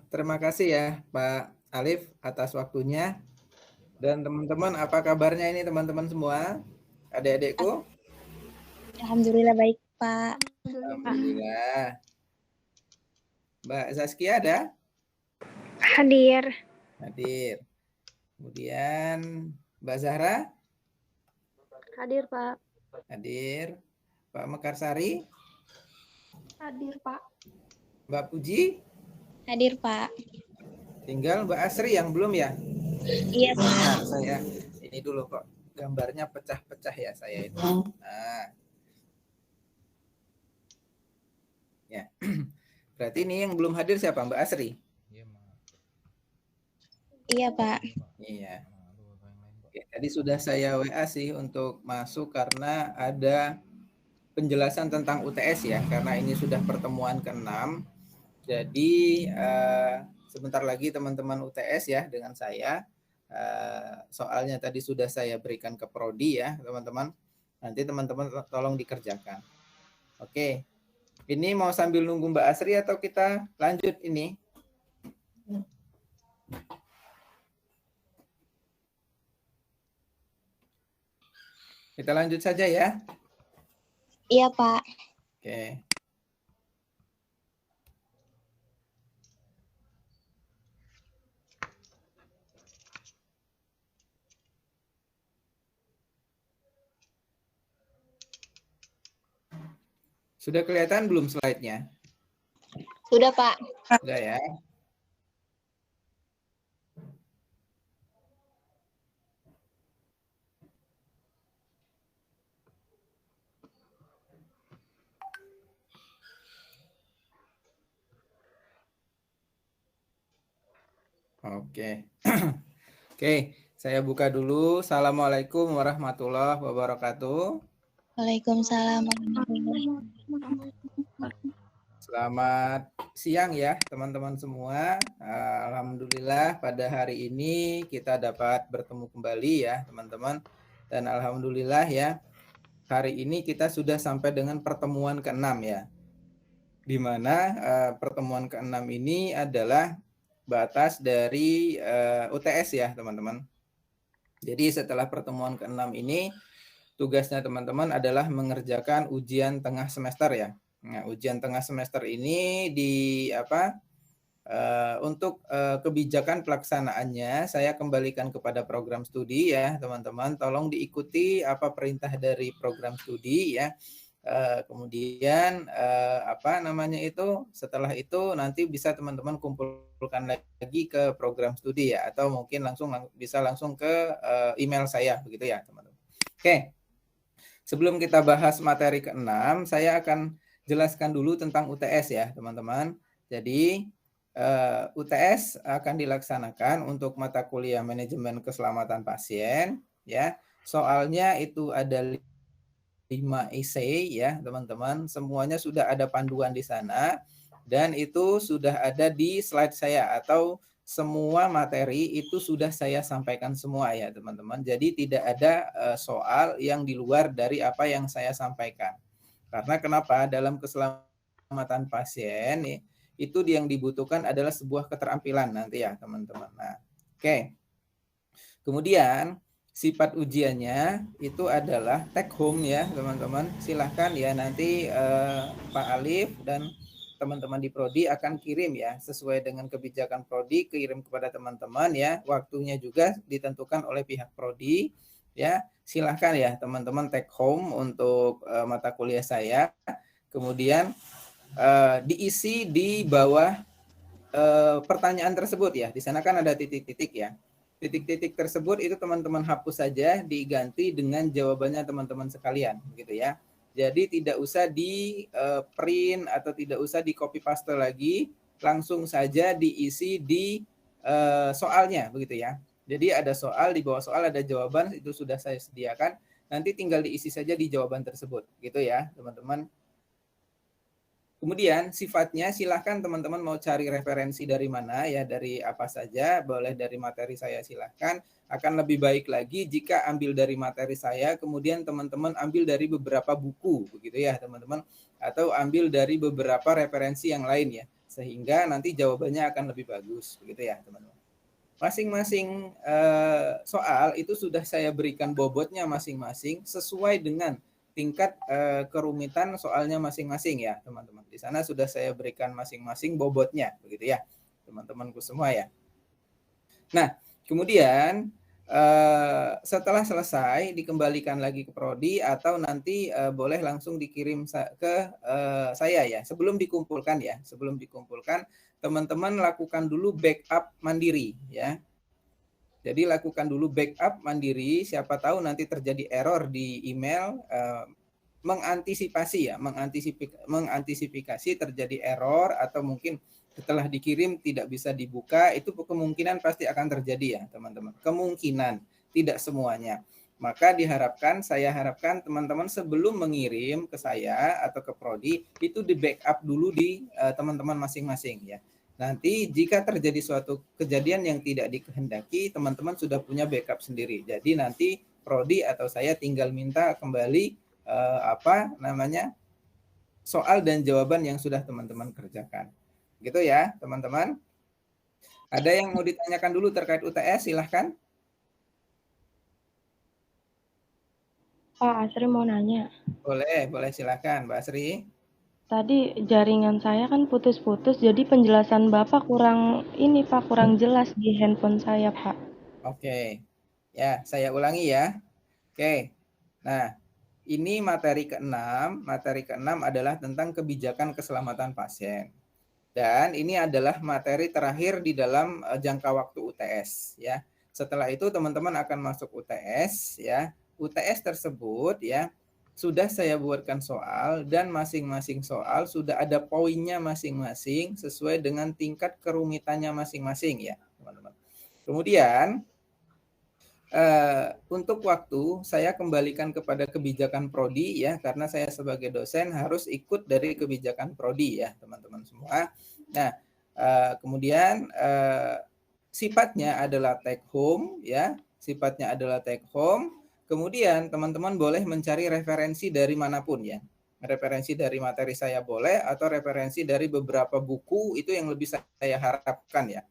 Terima kasih ya Pak Alif atas waktunya. Dan teman-teman, apa kabarnya ini teman-teman semua? Adik-adikku? Alhamdulillah baik, Pak. Alhamdulillah. Mbak Zaskia ada? Hadir. Hadir. Kemudian Mbak Zahra? Hadir, Pak. Hadir. Pak Mekarsari? Hadir, Pak. Mbak Puji? Hadir, Pak. Tinggal Mbak Asri yang belum ya? Iya, Pak. Nah, saya ini dulu kok. Gambarnya pecah-pecah ya saya itu. Nah. Ya. Berarti ini yang belum hadir siapa? Mbak Asri? Iya, Pak. Iya. Oke, tadi sudah saya WA sih untuk masuk karena ada penjelasan tentang UTS ya, karena ini sudah pertemuan ke-6. Jadi sebentar lagi teman-teman UTS ya dengan saya. Soalnya tadi sudah saya berikan ke Prodi ya teman-teman. Nanti teman-teman tolong dikerjakan. Oke. Ini mau sambil nunggu Mbak Asri atau kita lanjut ini? Kita lanjut saja ya. Iya, Pak. Oke. Sudah kelihatan belum slide-nya? Sudah, Pak. Sudah ya. Oke. Oke, saya buka dulu. Assalamualaikum warahmatullahi wabarakatuh. Waalaikumsalam. Selamat siang ya teman-teman semua. Alhamdulillah pada hari ini kita dapat bertemu kembali ya teman-teman. Dan alhamdulillah ya hari ini kita sudah sampai dengan pertemuan ke-6 ya. Di mana pertemuan ke-6 ini adalah batas dari UTS ya teman-teman. Jadi setelah pertemuan ke-6 ini tugasnya teman-teman adalah mengerjakan ujian tengah semester ya. Nah, ujian tengah semester ini untuk kebijakan pelaksanaannya saya kembalikan kepada program studi ya teman-teman. Tolong diikuti apa perintah dari program studi ya. Kemudian setelah itu nanti bisa teman-teman kumpulkan lagi ke program studi ya, atau mungkin bisa langsung ke email saya begitu ya teman-teman. Oke, sebelum kita bahas materi ke-6 saya akan jelaskan dulu tentang UTS ya teman-teman. Jadi UTS akan dilaksanakan untuk mata kuliah manajemen keselamatan pasien ya. Soalnya itu ada 5 essay ya teman-teman, semuanya sudah ada panduan di sana dan itu sudah ada di slide saya, atau semua materi itu sudah saya sampaikan semua ya teman-teman. Jadi tidak ada soal yang di luar dari apa yang saya sampaikan. Karena kenapa? Dalam keselamatan pasien itu yang dibutuhkan adalah sebuah keterampilan nanti ya teman-teman. Nah, oke. Kemudian sifat ujiannya itu adalah take home ya teman-teman. Silahkan ya nanti Pak Alif dan teman-teman di Prodi akan kirim ya sesuai dengan kebijakan Prodi, kirim kepada teman-teman ya. Waktunya juga ditentukan oleh pihak Prodi ya. Silahkan ya teman-teman take home untuk mata kuliah saya. Kemudian diisi di bawah pertanyaan tersebut ya. Di sana kan ada titik-titik ya. Titik-titik tersebut itu teman-teman hapus saja, diganti dengan jawabannya teman-teman sekalian gitu ya. Jadi tidak usah di print atau tidak usah di copy paste lagi, langsung saja diisi di soalnya begitu ya. Jadi ada soal, di bawah soal ada jawaban, itu sudah saya sediakan. Nanti tinggal diisi saja di jawaban tersebut gitu ya teman-teman. Kemudian sifatnya silahkan teman-teman mau cari referensi dari mana ya, dari apa saja, boleh dari materi saya silahkan. Akan lebih baik lagi jika ambil dari materi saya, kemudian teman-teman ambil dari beberapa buku, begitu ya teman-teman, atau ambil dari beberapa referensi yang lain ya, sehingga nanti jawabannya akan lebih bagus, begitu ya teman-teman. Masing-masing soal itu sudah saya berikan bobotnya masing-masing sesuai dengan tingkat kerumitan soalnya masing-masing ya teman-teman. Di sana sudah saya berikan masing-masing bobotnya, begitu ya teman-temanku semua ya. Nah, kemudian setelah selesai dikembalikan lagi ke prodi atau nanti boleh langsung dikirim ke saya ya. Sebelum dikumpulkan teman-teman lakukan dulu backup mandiri ya. Jadi lakukan dulu backup mandiri, siapa tahu nanti terjadi error di email, mengantisipasi terjadi error atau mungkin setelah dikirim tidak bisa dibuka, itu kemungkinan pasti akan terjadi ya teman-teman. Kemungkinan, tidak semuanya. Maka saya harapkan teman-teman sebelum mengirim ke saya atau ke prodi, itu di backup dulu di teman-teman masing-masing ya. Nanti jika terjadi suatu kejadian yang tidak dikehendaki, teman-teman sudah punya backup sendiri. Jadi nanti prodi atau saya tinggal minta kembali soal dan jawaban yang sudah teman-teman kerjakan. Gitu ya, teman-teman. Ada yang mau ditanyakan dulu terkait UTS? Silahkan. Pak Asri mau nanya. Boleh silahkan, Mbak Asri. Tadi jaringan saya kan putus-putus, jadi penjelasan Bapak kurang jelas di handphone saya, Pak. Oke. Ya, saya ulangi ya. Oke. Nah, ini materi ke-6. Materi ke-6 adalah tentang kebijakan keselamatan pasien. Dan ini adalah materi terakhir di dalam jangka waktu UTS ya. Setelah itu teman-teman akan masuk UTS ya. UTS tersebut ya sudah saya buatkan soal dan masing-masing soal sudah ada poinnya masing-masing sesuai dengan tingkat kerumitannya masing-masing ya, teman-teman. Kemudian untuk waktu saya kembalikan kepada kebijakan prodi ya, karena saya sebagai dosen harus ikut dari kebijakan prodi ya teman-teman semua. Nah kemudian sifatnya adalah take home ya, Kemudian teman-teman boleh mencari referensi dari manapun ya, referensi dari materi saya boleh atau referensi dari beberapa buku, itu yang lebih saya harapkan ya.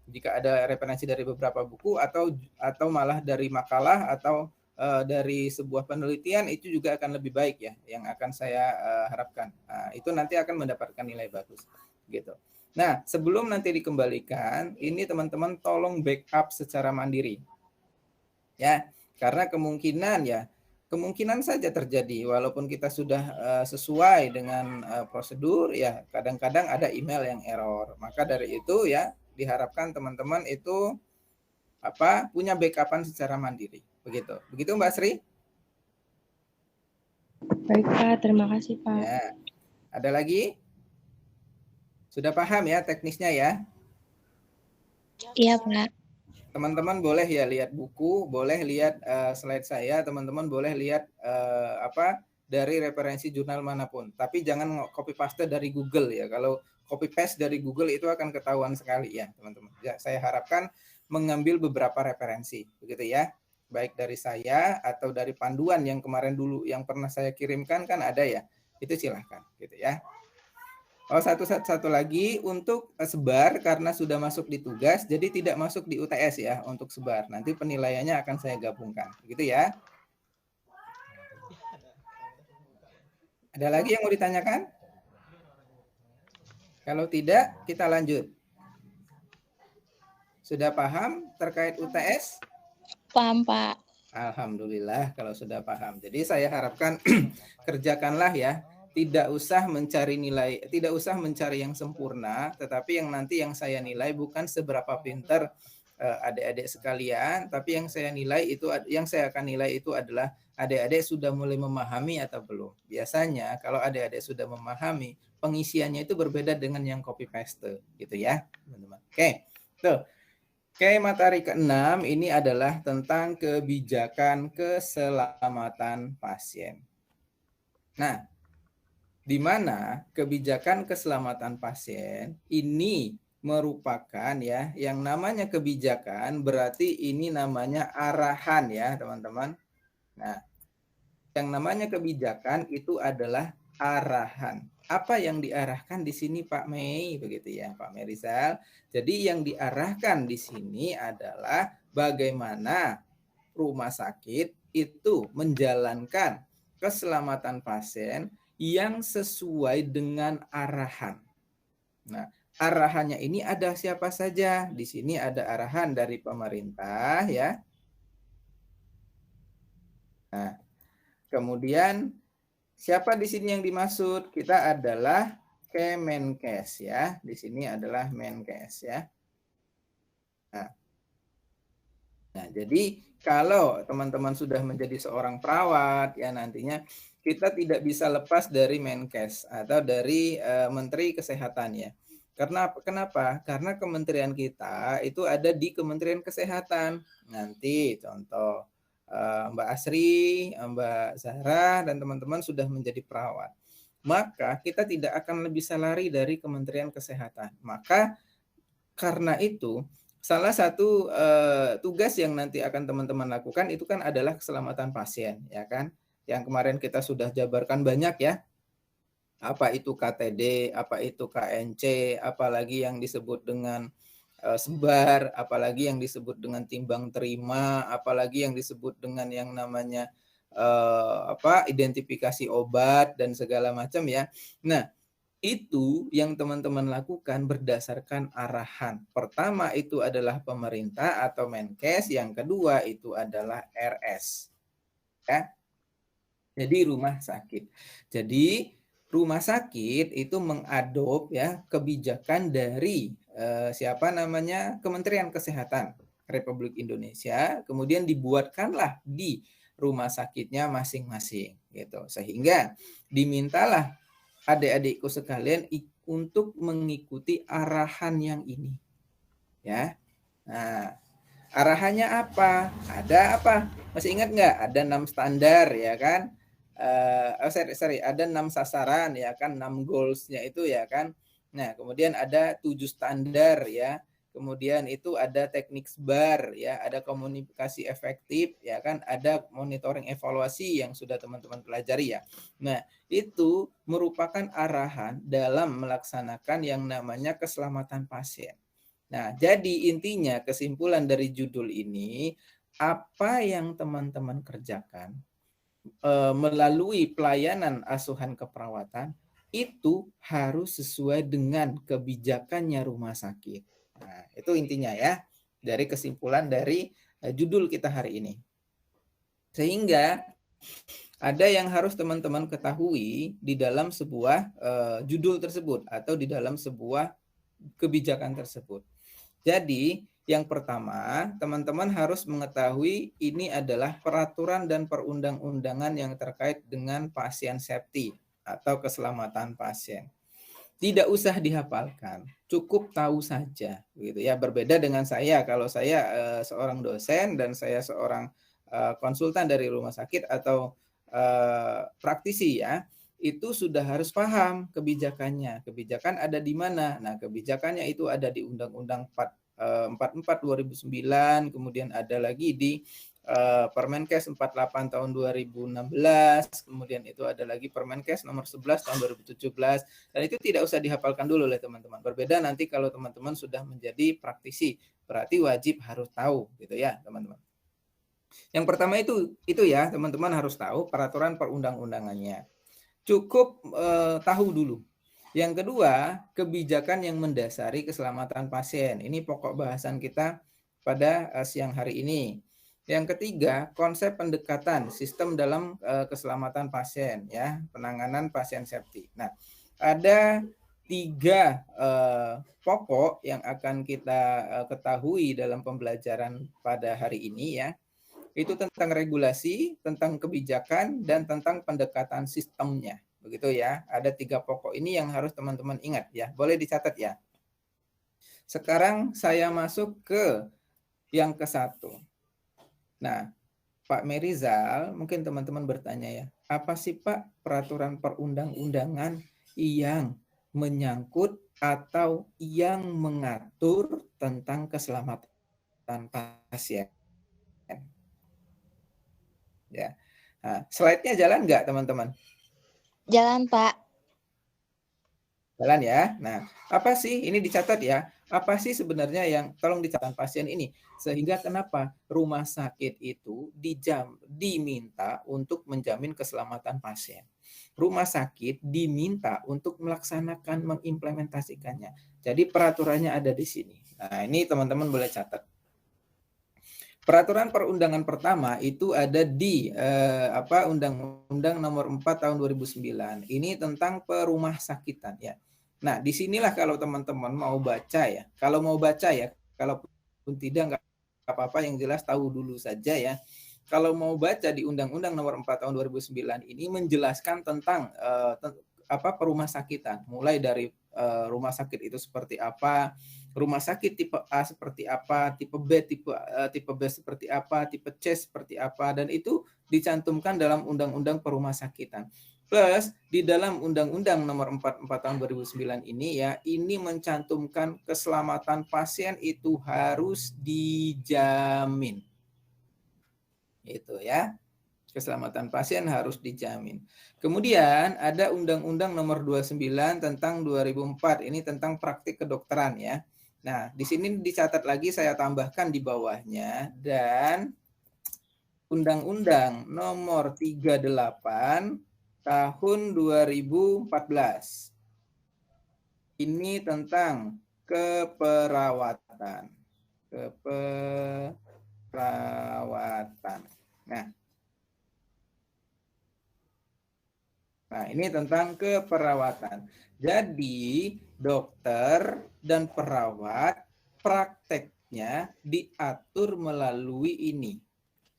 Jika ada referensi dari beberapa buku atau malah dari makalah atau dari sebuah penelitian, itu juga akan lebih baik ya, yang akan saya harapkan. Nah, itu nanti akan mendapatkan nilai bagus gitu. Nah, sebelum nanti dikembalikan, ini teman-teman tolong backup secara mandiri ya, karena kemungkinan saja terjadi walaupun kita sudah sesuai dengan prosedur ya, kadang-kadang ada email yang error. Maka dari itu ya diharapkan teman-teman itu punya backupan secara mandiri. Begitu Mbak Sri? Baik Pak, terima kasih Pak. Ya. Ada lagi? Sudah paham ya teknisnya ya? Iya, Pak. Teman-teman boleh ya lihat buku, boleh lihat slide saya, teman-teman boleh lihat dari referensi jurnal manapun. Tapi jangan copy paste dari Google ya. Kalau copy paste dari Google itu akan ketahuan sekali ya, teman-teman. Ya, saya harapkan mengambil beberapa referensi, begitu ya. Baik dari saya atau dari panduan yang kemarin dulu yang pernah saya kirimkan kan ada ya. Itu silahkan, gitu ya. Oh, satu lagi untuk sebar karena sudah masuk di tugas, jadi tidak masuk di UTS ya untuk sebar. Nanti penilaiannya akan saya gabungkan, gitu ya. Ada lagi yang mau ditanyakan? Kalau tidak, kita lanjut. Sudah paham terkait UTS? Paham, Pak. Alhamdulillah kalau sudah paham. Jadi saya harapkan kerjakanlah ya. Tidak usah mencari yang sempurna, tetapi yang nanti yang saya nilai bukan seberapa pintar adik-adik sekalian, tapi yang saya akan nilai itu adalah adik-adik sudah mulai memahami atau belum. Biasanya kalau adik-adik sudah memahami, pengisiannya itu berbeda dengan yang copy paste, gitu ya, teman-teman. Oke. Tuh. Oke, materi ke-6 ini adalah tentang kebijakan keselamatan pasien. Nah, di mana kebijakan keselamatan pasien ini merupakan ya, yang namanya kebijakan berarti ini namanya arahan ya teman-teman. Nah, yang namanya kebijakan itu adalah arahan. Apa yang diarahkan di sini Pak Mei begitu ya Pak Merizal. Jadi yang diarahkan di sini adalah bagaimana rumah sakit itu menjalankan keselamatan pasien yang sesuai dengan arahan. Nah, arahannya ini ada siapa saja? Di sini ada arahan dari pemerintah ya. Nah, kemudian siapa di sini yang dimaksud? Kita adalah Kemenkes ya. Di sini adalah Menkes ya. Nah, jadi kalau teman-teman sudah menjadi seorang perawat ya nantinya kita tidak bisa lepas dari Menkes atau dari Menteri Kesehatan ya. Kenapa? Karena kementerian kita itu ada di Kementerian Kesehatan. Nanti contoh Mbak Asri, Mbak Zahra dan teman-teman sudah menjadi perawat. Maka kita tidak akan bisa lari dari Kementerian Kesehatan. Maka karena itu salah satu tugas yang nanti akan teman-teman lakukan itu kan adalah keselamatan pasien, ya kan? Yang kemarin kita sudah jabarkan banyak ya. Apa itu KTD, apa itu KNC, apalagi yang disebut dengan sebar, apalagi yang disebut dengan timbang terima, apalagi yang disebut dengan yang namanya identifikasi obat dan segala macam ya. Nah, itu yang teman-teman lakukan berdasarkan arahan. Pertama itu adalah pemerintah atau Menkes, yang kedua itu adalah RS. Ya. Jadi rumah sakit. Jadi rumah sakit itu mengadop ya kebijakan dari siapa namanya Kementerian Kesehatan Republik Indonesia, kemudian dibuatkanlah di rumah sakitnya masing-masing gitu. Sehingga dimintalah adik-adikku sekalian untuk mengikuti arahan yang ini. Ya. Nah, arahannya apa? Ada apa? Masih ingat nggak? Ada 6 standar ya kan? Ada 6 sasaran ya kan, 6 goals-nya itu ya kan. Nah, kemudian ada 7 standar ya. Kemudian itu ada teknik SBAR ya, ada komunikasi efektif ya kan, ada monitoring evaluasi yang sudah teman-teman pelajari ya. Nah, itu merupakan arahan dalam melaksanakan yang namanya keselamatan pasien. Nah, jadi intinya kesimpulan dari judul ini, apa yang teman-teman kerjakan melalui pelayanan asuhan keperawatan itu harus sesuai dengan kebijakannya rumah sakit. Nah, itu intinya ya dari kesimpulan dari judul kita hari ini. Sehingga ada yang harus teman-teman ketahui di dalam sebuah judul tersebut atau di dalam sebuah kebijakan tersebut. Jadi, yang pertama, teman-teman harus mengetahui ini adalah peraturan dan perundang-undangan yang terkait dengan pasien safety atau keselamatan pasien. Tidak usah dihafalkan, cukup tahu saja, gitu ya. Berbeda dengan saya, kalau saya seorang dosen dan saya seorang konsultan dari rumah sakit atau praktisi ya, itu sudah harus paham kebijakannya. Kebijakan ada di mana? Nah, kebijakannya itu ada di Undang-Undang 44 2009, kemudian ada lagi di Permenkes 48 tahun 2016, kemudian itu ada lagi Permenkes nomor 11 tahun 2017, dan itu tidak usah dihafalkan dulu oleh teman-teman. Berbeda nanti kalau teman-teman sudah menjadi praktisi, berarti wajib harus tahu gitu ya, teman-teman. Yang pertama itu ya, teman-teman harus tahu peraturan perundang-undangannya. Cukup tahu dulu. Yang kedua, kebijakan yang mendasari keselamatan pasien. Ini pokok bahasan kita pada siang hari ini. Yang ketiga, konsep pendekatan sistem dalam keselamatan pasien, ya, penanganan pasien safety. Nah, ada 3 pokok yang akan kita ketahui dalam pembelajaran pada hari ini, ya. Itu tentang regulasi, tentang kebijakan, dan tentang pendekatan sistemnya. Begitu ya, ada 3 pokok ini yang harus teman-teman ingat ya. Boleh dicatat ya. Sekarang saya masuk ke yang ke-1. Nah, Pak Merizal, mungkin teman-teman bertanya ya, Apa sih Pak peraturan perundang-undangan yang menyangkut atau yang mengatur tentang keselamatan pasien? Ya. Nah, slide-nya jalan nggak teman-teman? Jalan, Pak. Jalan ya. Nah, apa sih ini dicatat ya? Apa sih sebenarnya yang tolong dicatat pasien ini? Sehingga kenapa rumah sakit itu diminta untuk menjamin keselamatan pasien. Rumah sakit diminta untuk melaksanakan mengimplementasikannya. Jadi peraturannya ada di sini. Nah, ini teman-teman boleh catat. Peraturan perundangan pertama itu ada di Undang-Undang Nomor 4 Tahun 2009. Ini tentang perumah sakitan ya. Nah, disinilah kalau teman-teman mau baca ya. Kalau mau baca ya, kalaupun tidak nggak apa-apa, yang jelas tahu dulu saja ya. Kalau mau baca di Undang-Undang Nomor 4 Tahun 2009 ini menjelaskan tentang perumah sakitan, mulai dari rumah sakit itu seperti apa, rumah sakit tipe A seperti apa, tipe B seperti apa, tipe C seperti apa, dan itu dicantumkan dalam Undang-Undang Perumah Sakitan. Plus di dalam Undang-Undang Nomor 44 Tahun 2009 ini ya, ini mencantumkan keselamatan pasien itu harus dijamin. Itu ya. Keselamatan pasien harus dijamin. Kemudian ada Undang-Undang Nomor 29 tentang 2004, ini tentang praktik kedokteran ya. Nah, di sini dicatat lagi, saya tambahkan di bawahnya, dan Undang-Undang Nomor 38 tahun 2014. Ini tentang keperawatan. Nah, ini tentang keperawatan. Jadi, dokter dan perawat prakteknya diatur melalui ini.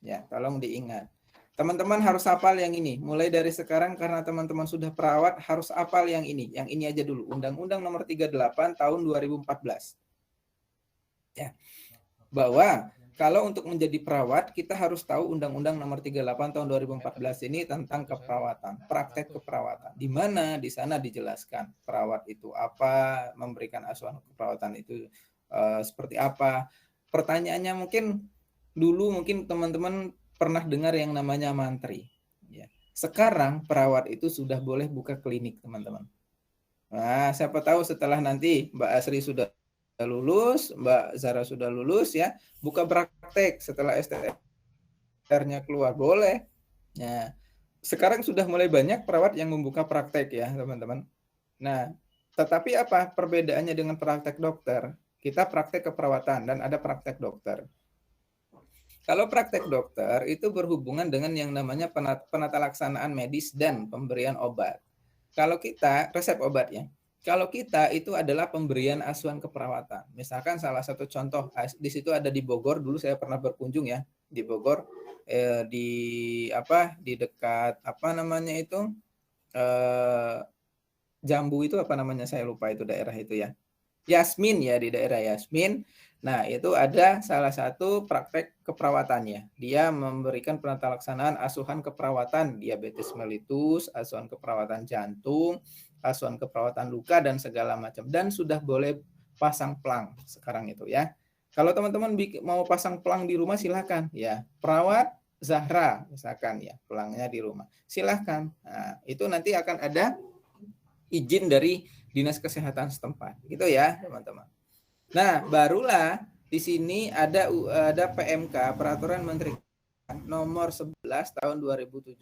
Ya, tolong diingat. Teman-teman harus hafal yang ini. Mulai dari sekarang karena teman-teman sudah perawat harus hafal yang ini. Yang ini aja dulu. Undang-Undang Nomor 38 tahun 2014. Ya. Bahwa kalau untuk menjadi perawat, kita harus tahu Undang-Undang Nomor 38 tahun 2014 ini tentang keperawatan, praktek keperawatan. Di mana di sana dijelaskan perawat itu apa, memberikan asuhan keperawatan itu seperti apa. Pertanyaannya mungkin teman-teman pernah dengar yang namanya mantri. Ya. Sekarang perawat itu sudah boleh buka klinik, teman-teman. Nah, siapa tahu setelah nanti Mbak Asri sudah lulus, Mbak Zara sudah lulus ya, buka praktek setelah STR-nya keluar, boleh. Nah, sekarang sudah mulai banyak perawat yang membuka praktek ya, teman-teman. Nah, tetapi apa perbedaannya dengan praktek dokter? Kita praktek keperawatan dan ada praktek dokter. Kalau praktek dokter itu berhubungan dengan yang namanya penata laksanaan medis dan pemberian obat. Kalau kita resep obatnya, kalau kita itu adalah pemberian asuhan keperawatan. Misalkan salah satu contoh di situ ada di Bogor, dulu saya pernah berkunjung ya di Bogor, di dekat Jambu itu apa namanya, saya lupa itu daerah itu ya. Yasmin ya, di daerah Yasmin. Nah, itu ada salah satu praktek keperawatannya. Dia memberikan penata laksanaan asuhan keperawatan diabetes mellitus, asuhan keperawatan jantung, asuhan keperawatan luka dan segala macam, dan sudah boleh pasang pelang sekarang itu ya. Kalau teman-teman mau pasang pelang di rumah silahkan ya. Perawat Zahra misalkan ya, pelangnya di rumah. Silahkan. Nah, itu nanti akan ada izin dari Dinas Kesehatan setempat. Gitu ya, teman-teman. Nah, barulah di sini ada PMK, Peraturan Menteri Nomor 11 tahun 2017.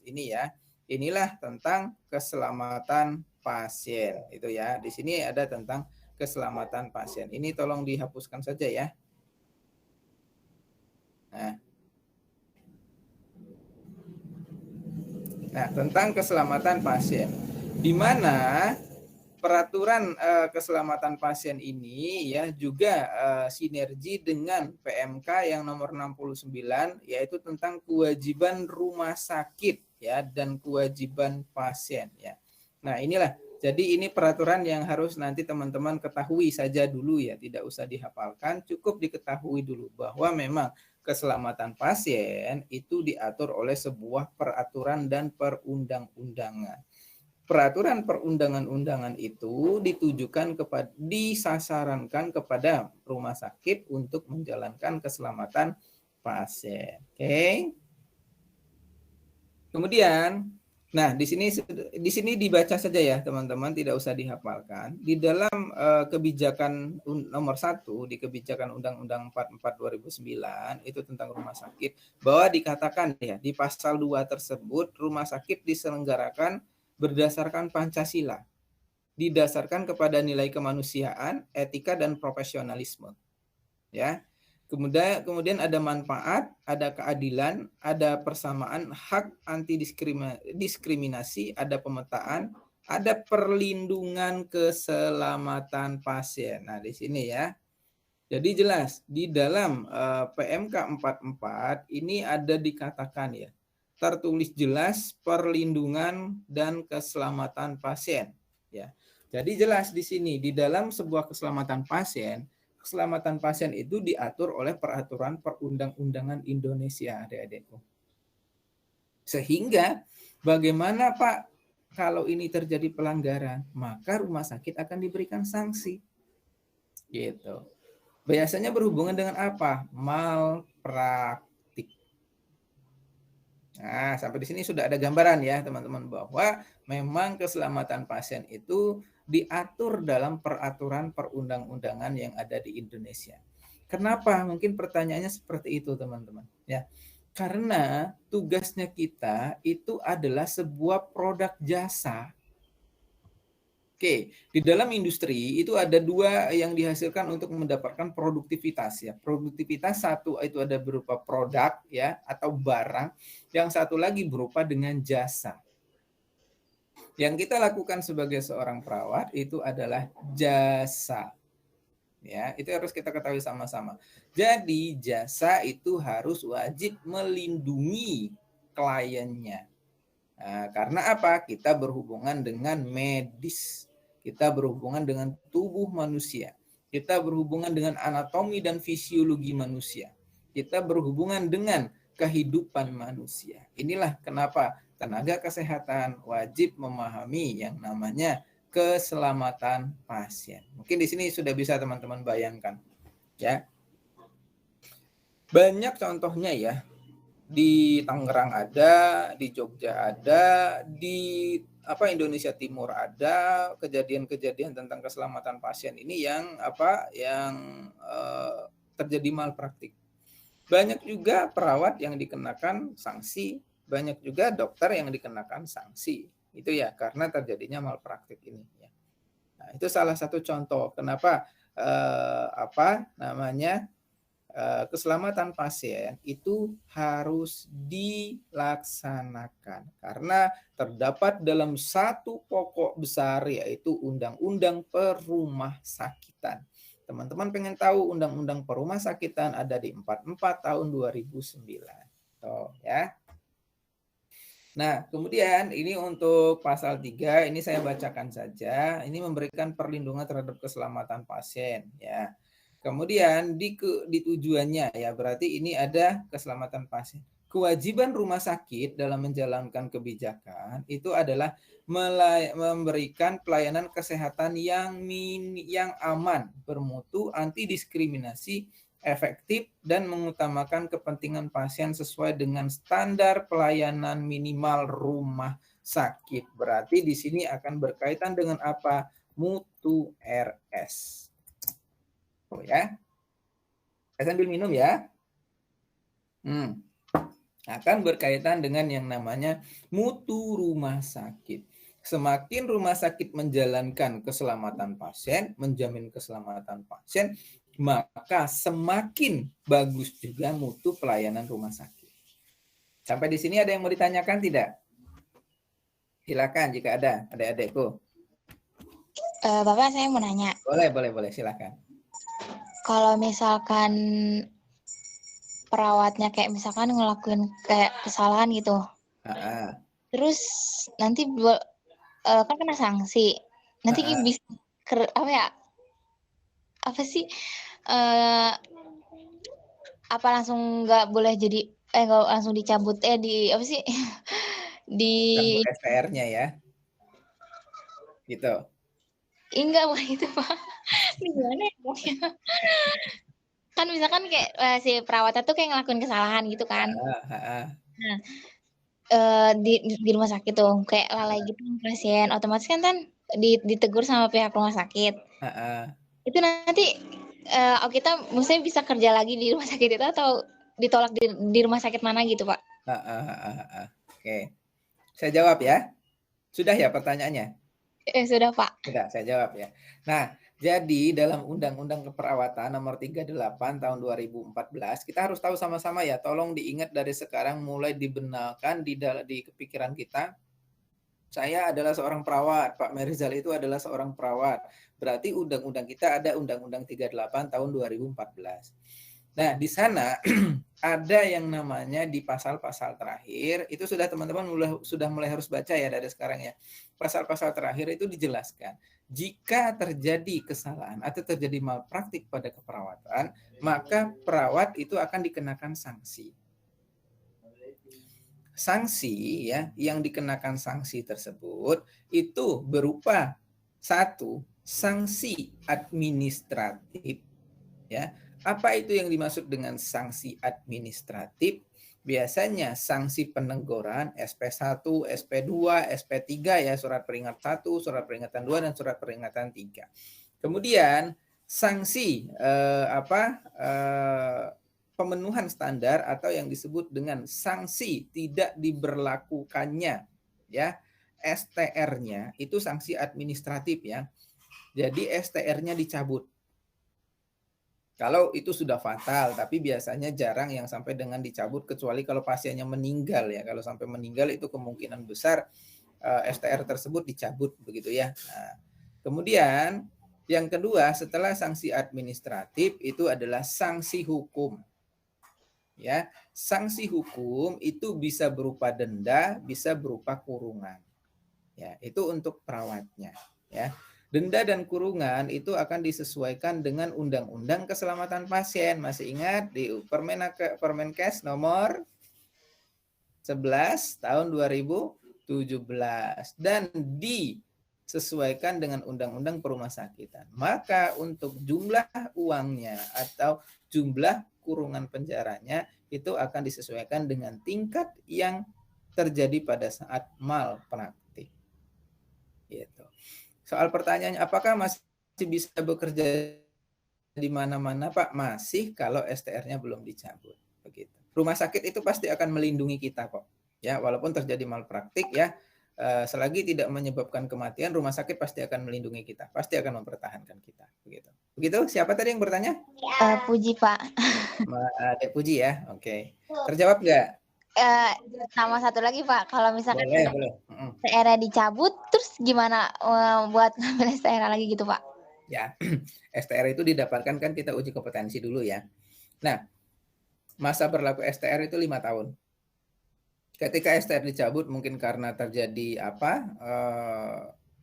Ini ya. Inilah tentang keselamatan pasien. Itu ya. Di sini ada tentang keselamatan pasien. Ini tolong dihapuskan saja ya. Nah, tentang keselamatan pasien. Di mana peraturan keselamatan pasien ini ya juga sinergi dengan PMK yang nomor 69, yaitu tentang kewajiban rumah sakit ya dan kewajiban pasien ya. Nah, inilah Jadi ini peraturan yang harus nanti teman-teman ketahui saja dulu ya, tidak usah dihafalkan, cukup diketahui dulu bahwa memang keselamatan pasien itu diatur oleh sebuah peraturan dan perundang-undangan. Peraturan perundangan-undangan itu ditujukan kepada, disasarankan kepada rumah sakit untuk menjalankan keselamatan pasien. Oke. Kemudian, nah di sini dibaca saja ya teman-teman, tidak usah dihafalkan. Di dalam kebijakan nomor 1 di kebijakan Undang-Undang 44 2009 itu tentang rumah sakit, bahwa dikatakan ya di pasal 2 tersebut rumah sakit diselenggarakan berdasarkan Pancasila, didasarkan kepada nilai kemanusiaan, etika dan profesionalisme. Ya. Kemudian ada manfaat, ada keadilan, ada persamaan hak, anti diskriminasi, ada pemetaan, ada perlindungan keselamatan pasien. Nah, di sini ya. Jadi jelas di dalam PMK 44 ini ada dikatakan ya, tertulis jelas perlindungan dan keselamatan pasien ya. Jadi jelas di sini di dalam sebuah keselamatan pasien itu diatur oleh peraturan perundang-undangan Indonesia, adik-adikku. Sehingga bagaimana Pak kalau ini terjadi pelanggaran, maka rumah sakit akan diberikan sanksi. Gitu. Biasanya berhubungan dengan apa? Malpraktik. Nah, sampai di sini sudah ada gambaran ya, teman-teman, bahwa memang keselamatan pasien itu diatur dalam peraturan perundang-undangan yang ada di Indonesia. Kenapa? Mungkin pertanyaannya seperti itu, teman-teman. Ya, karena tugasnya kita itu adalah sebuah produk jasa. Oke, di dalam industri itu ada 2 yang dihasilkan untuk mendapatkan produktivitas ya. Produktivitas satu itu ada berupa produk ya atau barang, yang satu lagi berupa dengan jasa. Yang kita lakukan sebagai seorang perawat itu adalah jasa. Ya, itu harus kita ketahui sama-sama. Jadi jasa itu harus wajib melindungi kliennya. Nah, karena apa? Kita berhubungan dengan medis. Kita berhubungan dengan tubuh manusia. Kita berhubungan dengan anatomi dan fisiologi manusia. Kita berhubungan dengan kehidupan manusia. Inilah kenapa tenaga kesehatan wajib memahami yang namanya keselamatan pasien. Mungkin di sini sudah bisa teman-teman bayangkan. Ya. Banyak contohnya ya. Di Tangerang ada, di Jogja ada, di Indonesia Timur ada kejadian-kejadian tentang keselamatan pasien ini yang terjadi malpraktik. Banyak juga perawat yang dikenakan sanksi, banyak juga dokter yang dikenakan sanksi. Itu ya karena terjadinya malpraktik ini ya. Nah, itu salah satu contoh kenapa keselamatan pasien itu harus dilaksanakan karena terdapat dalam satu pokok besar yaitu Undang-Undang Perumahsakitan. Teman-teman pengen tahu Undang-Undang Perumahsakitan ada di 44 tahun 2009. Tuh, ya. Nah, kemudian ini untuk pasal 3 ini saya bacakan saja. Ini memberikan perlindungan terhadap keselamatan pasien ya. Kemudian di tujuannya ya, berarti ini ada keselamatan pasien. Kewajiban rumah sakit dalam menjalankan kebijakan itu adalah memberikan pelayanan kesehatan yang aman, bermutu, anti diskriminasi, efektif, dan mengutamakan kepentingan pasien sesuai dengan standar pelayanan minimal rumah sakit. Berarti di sini akan berkaitan dengan apa? Mutu RS. Oh ya, saya sambil minum ya. Akan berkaitan dengan yang namanya mutu rumah sakit. Semakin rumah sakit menjalankan keselamatan pasien, menjamin keselamatan pasien, maka semakin bagus juga mutu pelayanan rumah sakit. Sampai di sini ada yang mau ditanyakan tidak? Silakan jika ada, adik-adikku. Bapak, saya mau nanya. Boleh, silakan. Kalau misalkan perawatnya kayak misalkan ngelakuin kayak kesalahan gitu, terus nanti kan kena sanksi. Nanti Heeh. bisa apa ya? Apa sih? eh apa langsung nggak boleh jadi nggak langsung dicabut di apa sih? Di Cabut STR-nya ya, gitu. enggak bukan itu, Pak. Ini gimana ya ngomongnya? Kan misalkan kayak si perawatnya tuh kayak ngelakuin kesalahan gitu kan. Heeh, heeh, Nah, di rumah sakit tuh kayak lalai gitu sama pasien, otomatis kan ditegur sama pihak rumah sakit. heeh, Itu nanti kita maksudnya bisa kerja lagi di rumah sakit itu atau ditolak di rumah sakit mana gitu, Pak? heeh, heeh, heeh. Oke, saya jawab ya. Sudah ya pertanyaannya? Sudah, Pak. Sudah, saya jawab ya. Nah, jadi dalam Undang-Undang Keperawatan Nomor 38 Tahun 2014, kita harus tahu sama-sama ya, tolong diingat dari sekarang mulai dibenarkan di kepikiran kita. Saya adalah seorang perawat, Pak Merizal itu adalah seorang perawat. Berarti undang-undang kita ada Undang-Undang 38 tahun 2014. Nah, di sana ada yang namanya di pasal-pasal terakhir, itu sudah teman-teman sudah mulai harus baca ya dari sekarang ya. Pasal-pasal terakhir itu dijelaskan, jika terjadi kesalahan atau terjadi malpraktik pada keperawatan, maka perawat itu akan dikenakan sanksi. Sanksi ya, yang dikenakan sanksi tersebut itu berupa satu, sanksi administratif ya. Apa itu yang dimaksud dengan sanksi administratif? Biasanya sanksi peneguran SP1, SP2, SP3 ya, surat peringatan 1, surat peringatan 2 dan surat peringatan 3. Kemudian sanksi pemenuhan standar atau yang disebut dengan sanksi tidak diberlakukannya ya, STR-nya itu sanksi administratif ya. Jadi STR-nya dicabut. Kalau itu sudah fatal, tapi biasanya jarang yang sampai dengan dicabut kecuali kalau pasiennya meninggal ya. Kalau sampai meninggal itu kemungkinan besar STR tersebut dicabut begitu ya. Nah, kemudian yang kedua setelah sanksi administratif itu adalah sanksi hukum. Ya, sanksi hukum itu bisa berupa denda, bisa berupa kurungan. Ya, itu untuk perawatnya ya. Denda dan kurungan itu akan disesuaikan dengan Undang-Undang Keselamatan Pasien. Masih ingat di Permenkes nomor 11 tahun 2017 dan disesuaikan dengan Undang-Undang Perumahasakitan. Maka untuk jumlah uangnya atau jumlah kurungan penjaranya itu akan disesuaikan dengan tingkat yang terjadi pada saat malpraktik. Gitu. Soal pertanyaannya, apakah masih bisa bekerja di mana-mana, Pak? Masih kalau STR-nya belum dicabut. Begitu. Rumah sakit itu pasti akan melindungi kita kok. Ya, walaupun terjadi malpraktik ya, selagi tidak menyebabkan kematian, rumah sakit pasti akan melindungi kita, pasti akan mempertahankan kita. Begitu. Begitu. Siapa tadi yang bertanya? Puji, Pak. Dek Puji ya. Oke. Terjawab nggak? Sama satu lagi, Pak. Kalau misalkan Boleh. STR dicabut, terus gimana buat ngambil STR lagi gitu, Pak? Ya, STR itu didapatkan kan kita uji kompetensi dulu ya. Nah, masa berlaku STR itu 5 tahun. Ketika STR dicabut mungkin karena terjadi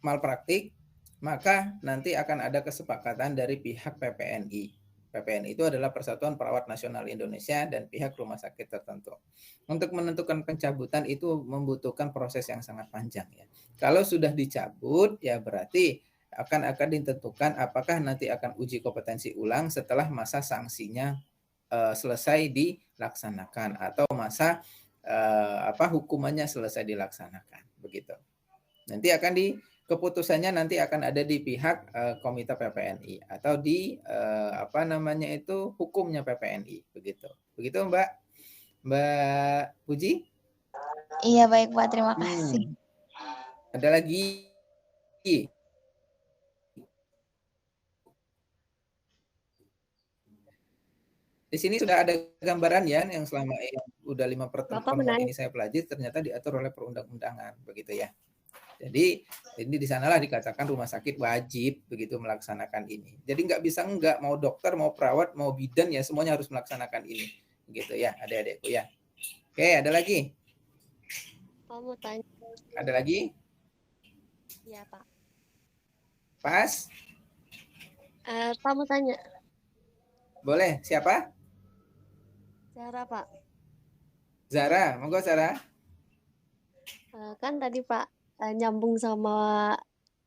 malpraktik, maka nanti akan ada kesepakatan dari pihak PPNI. PPNI itu adalah Persatuan Perawat Nasional Indonesia dan pihak rumah sakit tertentu. Untuk menentukan pencabutan itu membutuhkan proses yang sangat panjang ya. Kalau sudah dicabut ya berarti akan ditentukan apakah nanti akan uji kompetensi ulang setelah masa sanksinya selesai dilaksanakan atau masa hukumannya selesai dilaksanakan begitu. Nanti keputusannya nanti akan ada di pihak Komite PPNI atau di hukumnya PPNI begitu. Begitu Mbak Puji? Iya baik Pak, terima kasih. Ada lagi? Di sini sudah ada gambaran ya yang selama udah 5 pertemuan ini saya pelajari ternyata diatur oleh perundang-undangan begitu ya. Jadi ini di sanalah dikatakan rumah sakit wajib begitu melaksanakan ini. Jadi nggak bisa mau dokter, mau perawat, mau bidan ya semuanya harus melaksanakan ini. Begitu ya adik-adikku ya. Oke, ada lagi? Mau tanya. Ada lagi? Iya, Pak. Pas? Pak mau tanya. Boleh. Siapa? Cara Pak. Zara. Monggo Zara. Kan tadi Pak nyambung sama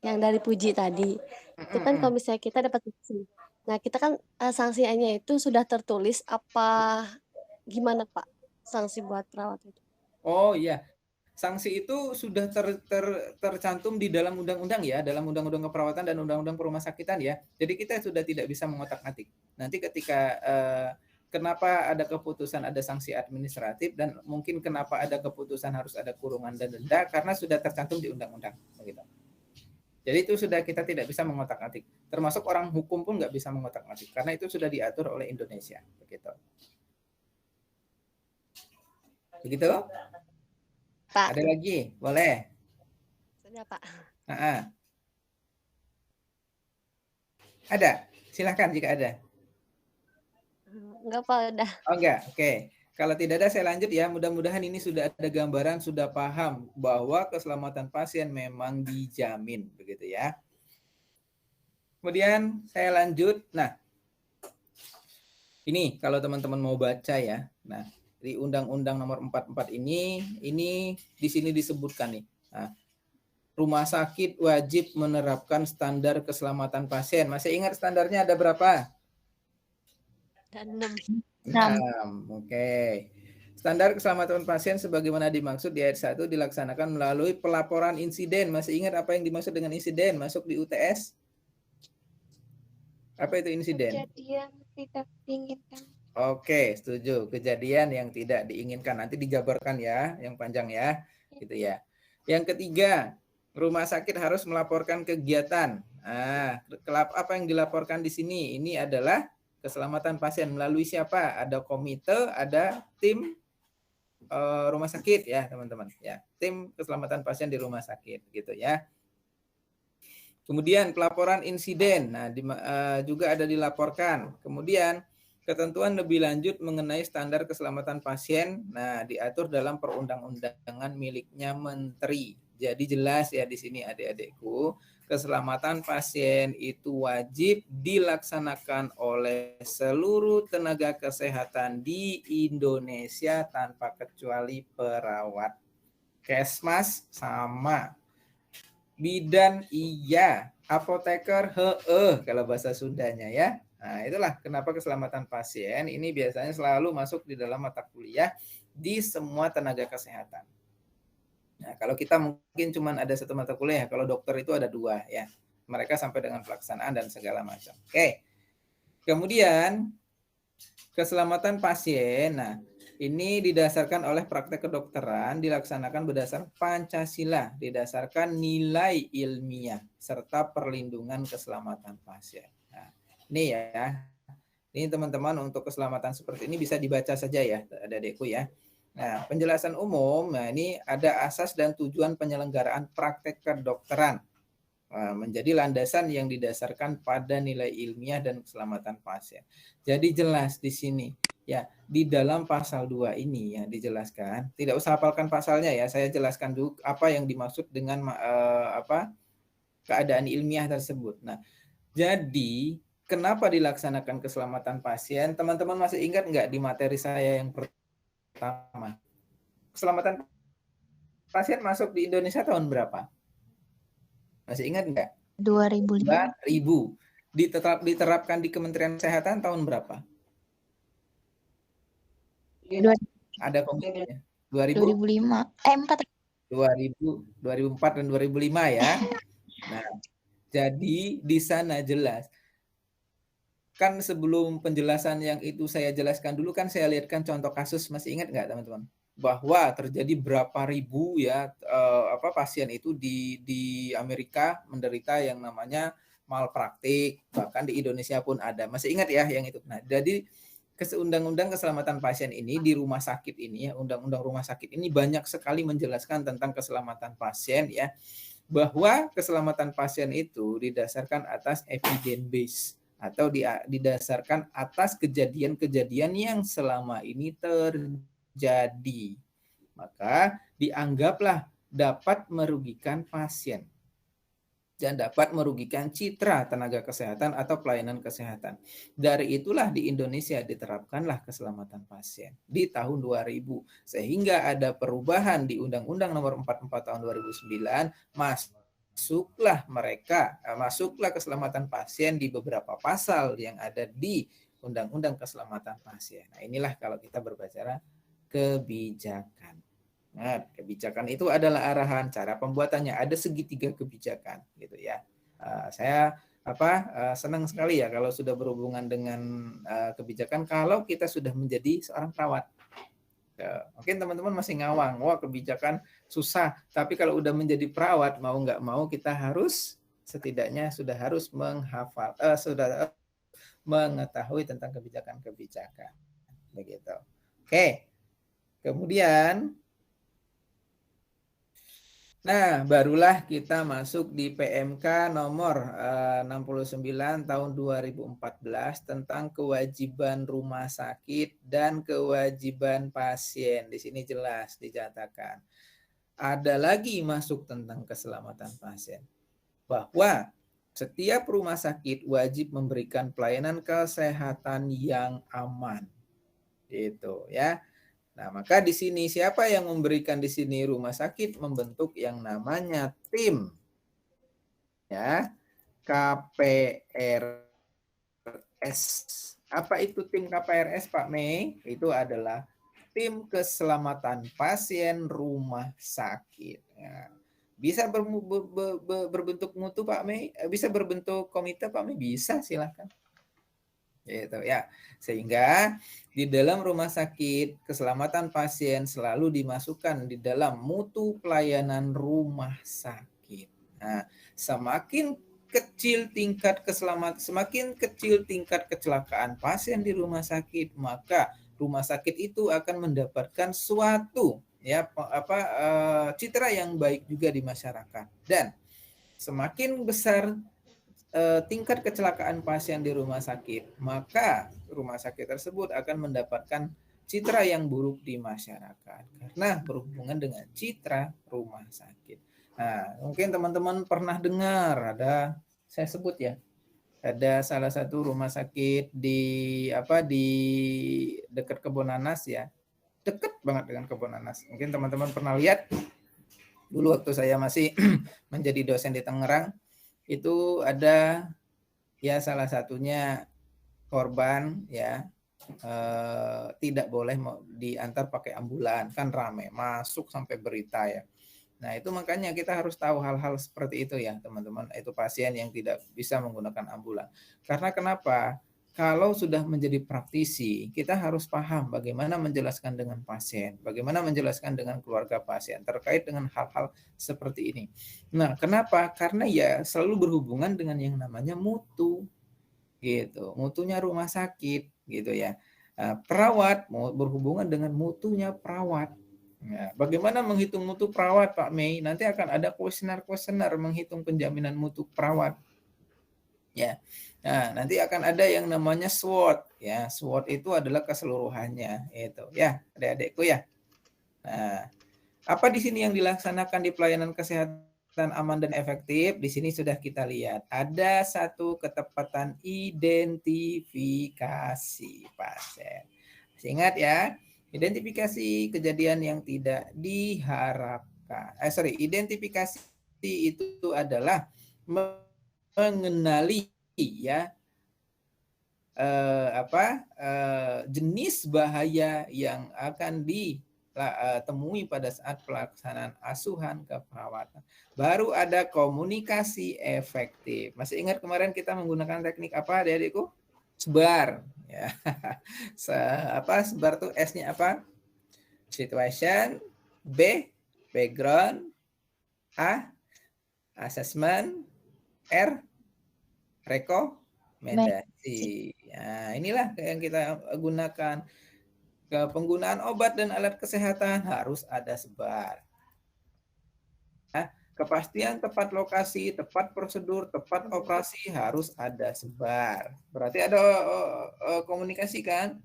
yang dari Puji tadi. Itu kan kalau misalnya kita dapat sanksi. Nah, kita kan sanksinya itu sudah tertulis apa gimana Pak? Sanksi buat perawat itu. Oh iya. Sanksi itu sudah tercantum di dalam undang-undang ya, dalam undang-undang keperawatan dan undang-undang perumahasakitan ya. Jadi kita sudah tidak bisa mengotak-atik. Nanti ketika kenapa ada keputusan ada sanksi administratif dan mungkin kenapa ada keputusan harus ada kurungan dan denda karena sudah tercantum di undang-undang begitu. Jadi itu sudah kita tidak bisa mengotak-atik. Termasuk orang hukum pun nggak bisa mengotak-atik karena itu sudah diatur oleh Indonesia begitu. Begitu? Pak. Ada lagi? Boleh. Sudah Pak. Ada? Silahkan jika ada. Enggak Pak, udah. Oh enggak, oke. Kalau tidak ada saya lanjut ya. Mudah-mudahan ini sudah ada gambaran, sudah paham bahwa keselamatan pasien memang dijamin, begitu ya. Kemudian saya lanjut. Nah, ini kalau teman-teman mau baca ya. Nah, di Undang-Undang Nomor 44 ini di sini disebutkan nih. Nah, rumah sakit wajib menerapkan standar keselamatan pasien. Masih ingat standarnya ada berapa? Ada 6. 6. Oke. Standar keselamatan pasien sebagaimana dimaksud di ayat 1 dilaksanakan melalui pelaporan insiden. Masih ingat apa yang dimaksud dengan insiden? Masuk di UTS? Apa itu insiden? Kejadian tidak diinginkan. Oke, setuju. Kejadian yang tidak diinginkan. Nanti dijabarkan ya, yang panjang ya. Gitu ya. Yang ketiga, rumah sakit harus melaporkan kegiatan. Apa yang dilaporkan di sini? Ini adalah keselamatan pasien melalui siapa? Ada komite, ada tim rumah sakit ya, teman-teman. Ya, tim keselamatan pasien di rumah sakit gitu ya. Kemudian pelaporan insiden. Nah, juga ada dilaporkan. Kemudian ketentuan lebih lanjut mengenai standar keselamatan pasien, nah diatur dalam perundang-undangan miliknya menteri. Jadi jelas ya di sini adik-adikku, keselamatan pasien itu wajib dilaksanakan oleh seluruh tenaga kesehatan di Indonesia tanpa kecuali perawat. Kesmas sama, bidan iya, apoteker kalau bahasa Sundanya ya. Nah, itulah kenapa keselamatan pasien ini biasanya selalu masuk di dalam mata kuliah di semua tenaga kesehatan. Nah, kalau kita mungkin cuma ada satu mata kuliah, kalau dokter itu ada 2 ya. Mereka sampai dengan pelaksanaan dan segala macam. Oke. Kemudian keselamatan pasien. Nah, ini didasarkan oleh praktek kedokteran, dilaksanakan berdasar Pancasila, didasarkan nilai ilmiah serta perlindungan keselamatan pasien. Nah, ini ya, ini teman-teman untuk keselamatan seperti ini bisa dibaca saja ya, adik-adikku ya. Nah, penjelasan umum, nah ini ada asas dan tujuan penyelenggaraan praktek kedokteran. Menjadi landasan yang didasarkan pada nilai ilmiah dan keselamatan pasien. Jadi jelas di sini, ya di dalam pasal 2 ini ya dijelaskan. Tidak usah hafalkan pasalnya ya, saya jelaskan dulu apa yang dimaksud dengan keadaan ilmiah tersebut. Nah, jadi kenapa dilaksanakan keselamatan pasien? Teman-teman masih ingat nggak di materi saya yang pertama? Keselamatan pasien masuk di Indonesia tahun berapa? Masih ingat nggak? 2005. 2000. Diterapkan di Kementerian Kesehatan tahun berapa? Ada komitmennya. 2005. 4. 2004 dan 2005 ya. Nah, jadi di sana jelas. Kan sebelum penjelasan yang itu saya jelaskan dulu kan saya lihatkan contoh kasus, masih ingat nggak teman-teman? Bahwa terjadi berapa ribu ya pasien itu di Amerika menderita yang namanya malpraktik, bahkan di Indonesia pun ada. Masih ingat ya yang itu. Nah, jadi Undang-Undang Keselamatan Pasien ini di rumah sakit ini ya, Undang-Undang Rumah Sakit ini banyak sekali menjelaskan tentang keselamatan pasien ya, bahwa keselamatan pasien itu didasarkan atas evidence base atau didasarkan atas kejadian-kejadian yang selama ini terjadi. Maka dianggaplah dapat merugikan pasien. dan dapat merugikan citra tenaga kesehatan atau pelayanan kesehatan. Dari itulah di Indonesia diterapkanlah keselamatan pasien di tahun 2000, sehingga ada perubahan di Undang-Undang Nomor 44 tahun 2009, masuklah keselamatan pasien di beberapa pasal yang ada di Undang-Undang Keselamatan Pasien. Nah, inilah kalau kita berbicara kebijakan. Nah, kebijakan itu adalah arahan, cara pembuatannya ada segitiga kebijakan, gitu ya. Saya senang sekali ya kalau sudah berhubungan dengan kebijakan. Kalau kita sudah menjadi seorang perawat, mungkin teman-teman masih ngawang, wah kebijakan susah. Tapi kalau udah menjadi perawat, mau nggak mau kita harus setidaknya sudah harus menghafal, sudah mengetahui tentang kebijakan-kebijakan, begitu. Oke, kemudian. Nah, barulah kita masuk di PMK nomor 69 tahun 2014 tentang kewajiban rumah sakit dan kewajiban pasien. Di sini jelas dinyatakan. Ada lagi masuk tentang keselamatan pasien. Bahwa setiap rumah sakit wajib memberikan pelayanan kesehatan yang aman. Gitu ya. Nah, maka di sini siapa yang memberikan di sini rumah sakit membentuk yang namanya tim ya, KPRS. Apa itu tim KPRS, Pak Mei? Itu adalah tim keselamatan pasien rumah sakit. Ya. Bisa berbentuk mutu, Pak Mei? Bisa berbentuk komite, Pak Mei? Bisa, silakan. Gitu ya. Sehingga di dalam rumah sakit keselamatan pasien selalu dimasukkan di dalam mutu pelayanan rumah sakit. Nah, semakin kecil tingkat kecelakaan pasien di rumah sakit, maka rumah sakit itu akan mendapatkan suatu citra yang baik juga di masyarakat. Dan semakin besar tingkat kecelakaan pasien di rumah sakit, maka rumah sakit tersebut akan mendapatkan citra yang buruk di masyarakat karena berhubungan dengan citra rumah sakit. Nah, mungkin teman-teman pernah dengar saya sebut ya, ada salah satu rumah sakit di dekat Kebonanas ya, dekat banget dengan Kebonanas. Mungkin teman-teman pernah lihat dulu waktu saya masih menjadi dosen di Tangerang. Itu ada ya salah satunya korban ya tidak boleh diantar pakai ambulan, kan rame masuk sampai berita ya. Nah, itu makanya kita harus tahu hal-hal seperti itu ya teman-teman. Itu pasien yang tidak bisa menggunakan ambulan. Karena kenapa? Kalau sudah menjadi praktisi, kita harus paham bagaimana menjelaskan dengan pasien, bagaimana menjelaskan dengan keluarga pasien terkait dengan hal-hal seperti ini. Nah, kenapa? Karena ya selalu berhubungan dengan yang namanya mutu, gitu. Mutunya rumah sakit, gitu ya. Nah, perawat mau berhubungan dengan mutunya perawat. Ya, bagaimana menghitung mutu perawat, Pak Mei? Nanti akan ada kuesioner menghitung penjaminan mutu perawat. Ya. Nah, nanti akan ada yang namanya SWOT ya. SWOT itu adalah keseluruhannya itu ya, adik-adikku ya. Nah, apa di sini yang dilaksanakan di pelayanan kesehatan aman dan efektif? Di sini sudah kita lihat ada satu ketepatan identifikasi pasien. Ingat ya, identifikasi kejadian yang tidak diharapkan. Identifikasi itu adalah mengenali ya jenis bahaya yang akan ditemui pada saat pelaksanaan asuhan keperawatan. Baru ada komunikasi efektif. Masih ingat kemarin kita menggunakan teknik apa, adik-adikku? SBAR ya. SBAR tuh S-nya apa? Situation, B background, A assessment, R rekomendasi. Nah, inilah yang kita gunakan. Penggunaan obat dan alat kesehatan harus ada SBAR. Nah, kepastian tepat lokasi, tepat prosedur, tepat operasi harus ada SBAR. Berarti ada komunikasi kan?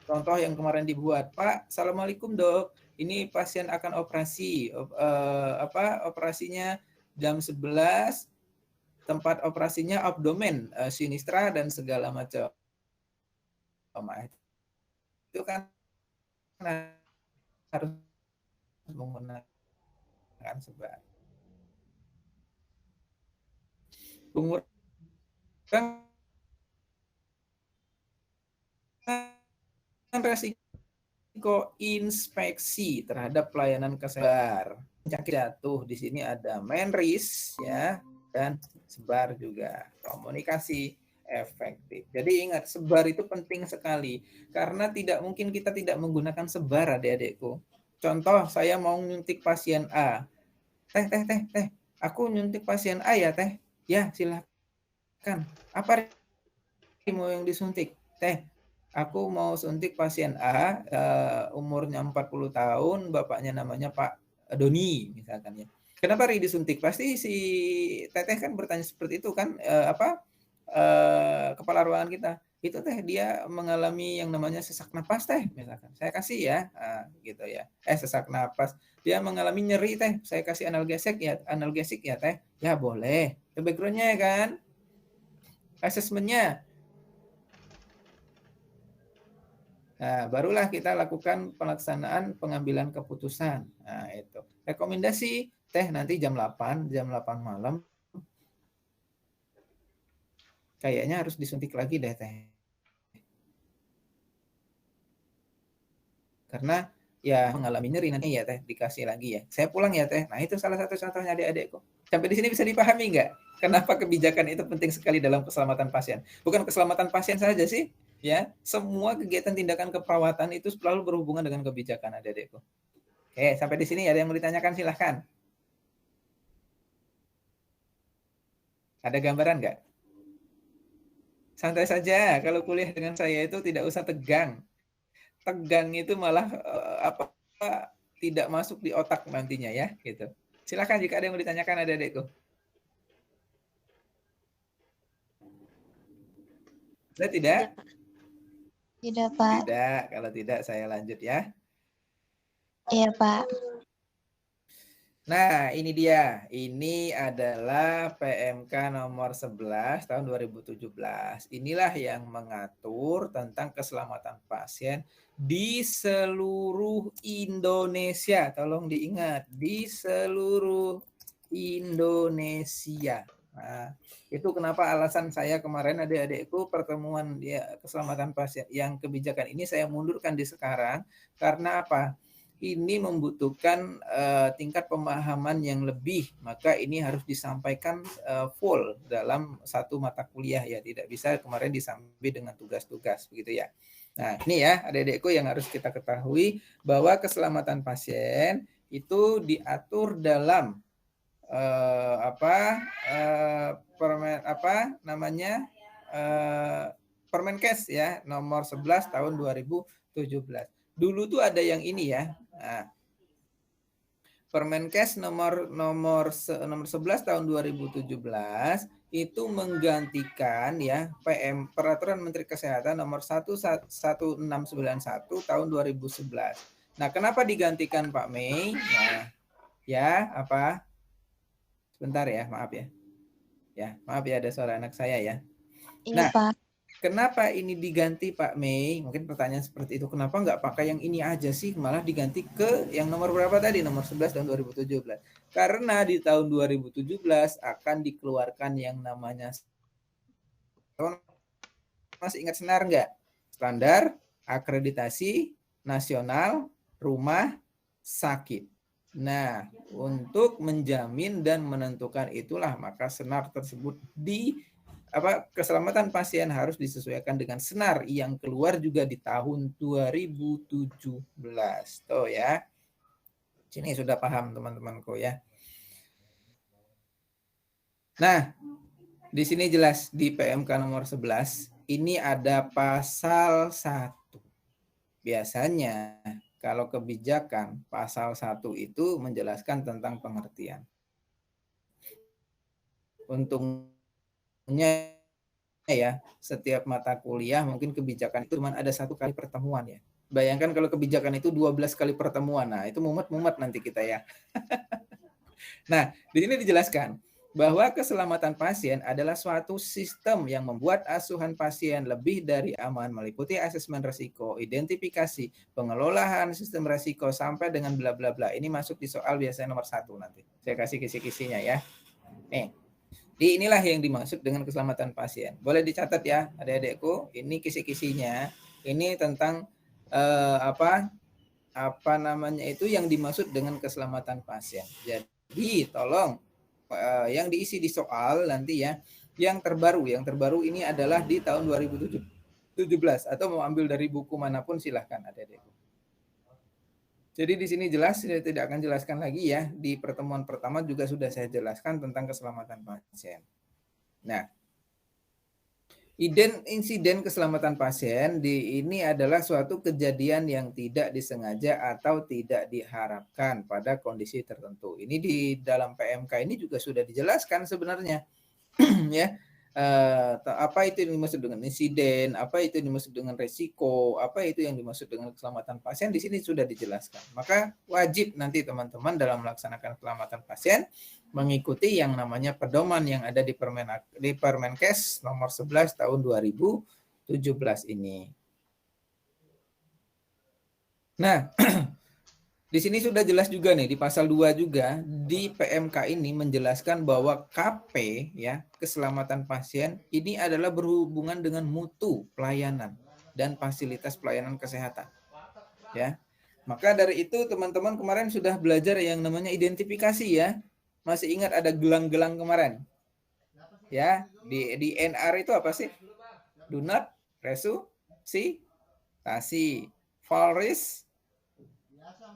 Contoh yang kemarin dibuat, Pak, Assalamualaikum dok, ini pasien akan operasi, operasinya jam 11 tempat operasinya abdomen, sinistra dan segala macam. Itu kan harus menggunakan sebar. Pengurangan resiko inspeksi terhadap pelayanan kesehatan. Jatuh di sini ada main risk ya, dan sebar juga. Komunikasi efektif. Jadi ingat, sebar itu penting sekali karena tidak mungkin kita tidak menggunakan sebar, adik-adikku. Contoh, saya mau nyuntik pasien A. Teh, aku nyuntik pasien A ya, Teh. Ya, silakan. Apa mau yang disuntik? Teh, aku mau suntik pasien A, umurnya 40 tahun, bapaknya namanya Pak Doni, misalkan ya. Kenapa Ri disuntik? Pasti si Teteh kan bertanya seperti itu kan, kepala ruangan kita. Itu Teh, dia mengalami yang namanya sesak napas Teh, misalkan. Saya kasih ya, gitu ya. Sesak napas. Dia mengalami nyeri Teh, saya kasih analgesik ya Teh. Ya boleh. Itu background-nya ya kan. Asesmennya. Nah, barulah kita lakukan pelaksanaan pengambilan keputusan. Nah, itu. Rekomendasi Teh nanti jam 8 malam. Kayaknya harus disuntik lagi deh Teh. Karena ya mengalami nyeri nanti ya Teh, dikasih lagi ya. Saya pulang ya Teh. Nah, itu salah satu contohnya adik-adikku. Sampai di sini bisa dipahami nggak? Kenapa kebijakan itu penting sekali dalam keselamatan pasien? Bukan keselamatan pasien saja sih, ya. Semua kegiatan tindakan keperawatan itu selalu berhubungan dengan kebijakan, adik-adikku. Oke, sampai di sini ada yang mau ditanyakan, silahkan. Ada gambaran nggak? Santai saja, kalau kuliah dengan saya itu tidak usah tegang. Tegang itu malah tidak masuk di otak nantinya ya, gitu. Silakan jika ada yang mau ditanyakan, adik-adikku. Ada tidak? Tidak, Pak. Tidak, kalau tidak saya lanjut ya. Iya, Pak. Nah, ini dia. Ini adalah PMK nomor 11 tahun 2017. Inilah yang mengatur tentang keselamatan pasien di seluruh Indonesia. Tolong diingat, di seluruh Indonesia. Nah, itu kenapa alasan saya kemarin adik-adikku pertemuan keselamatan pasien yang kebijakan ini saya mundurkan di sekarang. Karena apa? Ini membutuhkan tingkat pemahaman yang lebih, maka ini harus disampaikan full dalam satu mata kuliah ya, tidak bisa kemarin disambi dengan tugas-tugas begitu ya. Nah, ini ya adik-adikku yang harus kita ketahui bahwa keselamatan pasien itu diatur dalam Permenkes ya nomor 11 tahun 2017. Dulu tuh ada yang ini ya. Nah, Permenkes nomor 11 tahun 2017 itu menggantikan ya Peraturan Menteri Kesehatan nomor 1691 tahun 2011. Nah, kenapa digantikan Pak Mei? Nah, ya apa? Sebentar ya, maaf ya. Ya, maaf ya ada suara anak saya ya. Iya, Nah, Pak. kenapa ini diganti Pak Mei? Mungkin pertanyaan seperti itu. Kenapa nggak pakai yang ini aja sih? Malah diganti ke yang nomor berapa tadi? Nomor 11 tahun 2017. Karena di tahun 2017 akan dikeluarkan yang namanya, masih ingat SNAR nggak? Standar Akreditasi Nasional Rumah Sakit. Nah, untuk menjamin dan menentukan itulah maka SNAR tersebut keselamatan pasien harus disesuaikan dengan SNAR yang keluar juga di tahun 2017. Tuh ya. Sini sudah paham teman-temanku ya. Nah, di sini jelas di PMK nomor 11 ini ada pasal 1. Biasanya kalau kebijakan pasal 1 itu menjelaskan tentang pengertian. Untungnya ya, setiap mata kuliah mungkin kebijakan itu cuma ada 1 kali pertemuan ya. Bayangkan kalau kebijakan itu 12 kali pertemuan. Nah, itu mumet nanti kita ya. Nah, di sini dijelaskan bahwa keselamatan pasien adalah suatu sistem yang membuat asuhan pasien lebih dari aman, meliputi asesmen risiko, identifikasi, pengelolaan sistem risiko, sampai dengan bla bla bla. Ini masuk di soal biasanya nomor 1 nanti. Saya kasih kisi-kisinya ya. Inilah yang dimaksud dengan keselamatan pasien. Boleh dicatat ya adik-adikku, ini kisi-kisinya. Ini tentang apa namanya itu yang dimaksud dengan keselamatan pasien. Jadi tolong yang diisi di soal nanti ya, yang terbaru ini adalah di tahun 2017 atau mau ambil dari buku manapun silahkan adik-adik. Jadi di sini jelas, saya tidak akan jelaskan lagi ya, di pertemuan pertama juga sudah saya jelaskan tentang keselamatan pasien. Nah, insiden keselamatan pasien ini adalah suatu kejadian yang tidak disengaja atau tidak diharapkan pada kondisi tertentu. Ini di dalam PMK ini juga sudah dijelaskan sebenarnya. Ya, apa itu yang dimaksud dengan insiden, apa itu yang dimaksud dengan resiko, apa itu yang dimaksud dengan keselamatan pasien, di sini sudah dijelaskan. Maka wajib nanti teman-teman dalam melaksanakan keselamatan pasien mengikuti yang namanya pedoman yang ada di Permenkes nomor 11 tahun 2017 ini. Nah, di sini sudah jelas juga nih di pasal 2 juga di PMK ini menjelaskan bahwa KP ya, keselamatan pasien ini adalah berhubungan dengan mutu pelayanan dan fasilitas pelayanan kesehatan. Ya. Maka dari itu teman-teman kemarin sudah belajar yang namanya identifikasi ya. Masih ingat ada gelang-gelang kemarin? Ya, di NR itu apa sih? Do not resusitasi. Fall risk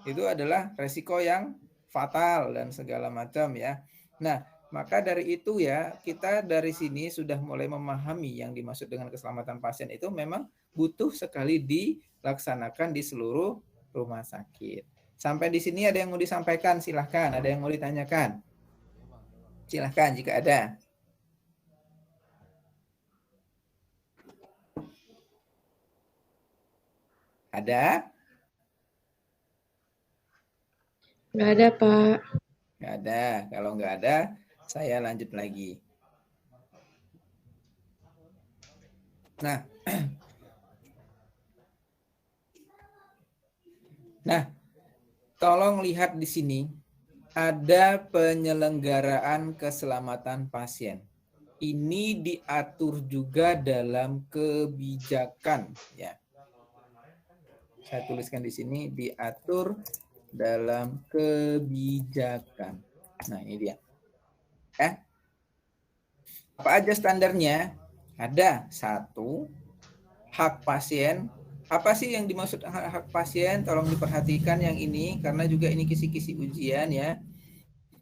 itu adalah resiko yang fatal dan segala macam ya. Nah, maka dari itu ya, kita dari sini sudah mulai memahami yang dimaksud dengan keselamatan pasien itu memang butuh sekali dilaksanakan di seluruh rumah sakit. Sampai di sini ada yang mau disampaikan, silahkan. Ada yang mau ditanyakan? Silahkan jika ada. Ada? Nggak ada, Pak. Nggak ada. Kalau nggak ada, saya lanjut lagi. Nah, tolong lihat di sini. Ada penyelenggaraan keselamatan pasien. Ini diatur juga dalam kebijakan. Ya. Saya tuliskan di sini, diatur dalam kebijakan. Nah, ini dia. Apa aja standarnya? Ada 1, hak pasien. Apa sih yang dimaksud hak pasien? Tolong diperhatikan yang ini, karena juga ini kisi-kisi ujian ya.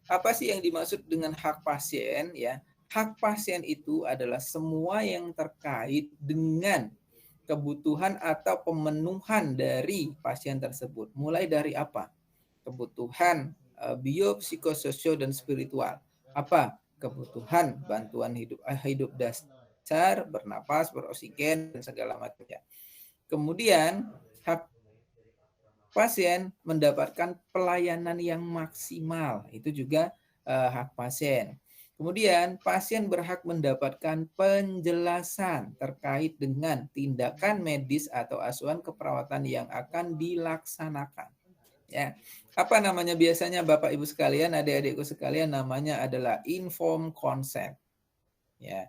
Apa sih yang dimaksud dengan hak pasien ya? Hak pasien itu adalah semua yang terkait dengan kebutuhan atau pemenuhan dari pasien tersebut. Mulai dari apa? Kebutuhan biopsikososio dan spiritual. Apa? Kebutuhan bantuan hidup dasar, bernapas, beroksigen, dan segala macamnya. Kemudian hak pasien mendapatkan pelayanan yang maksimal, itu juga hak pasien. Kemudian pasien berhak mendapatkan penjelasan terkait dengan tindakan medis atau asuhan keperawatan yang akan dilaksanakan. Ya, apa namanya biasanya Bapak Ibu sekalian, adik-adikku sekalian, namanya adalah informed consent. Ya.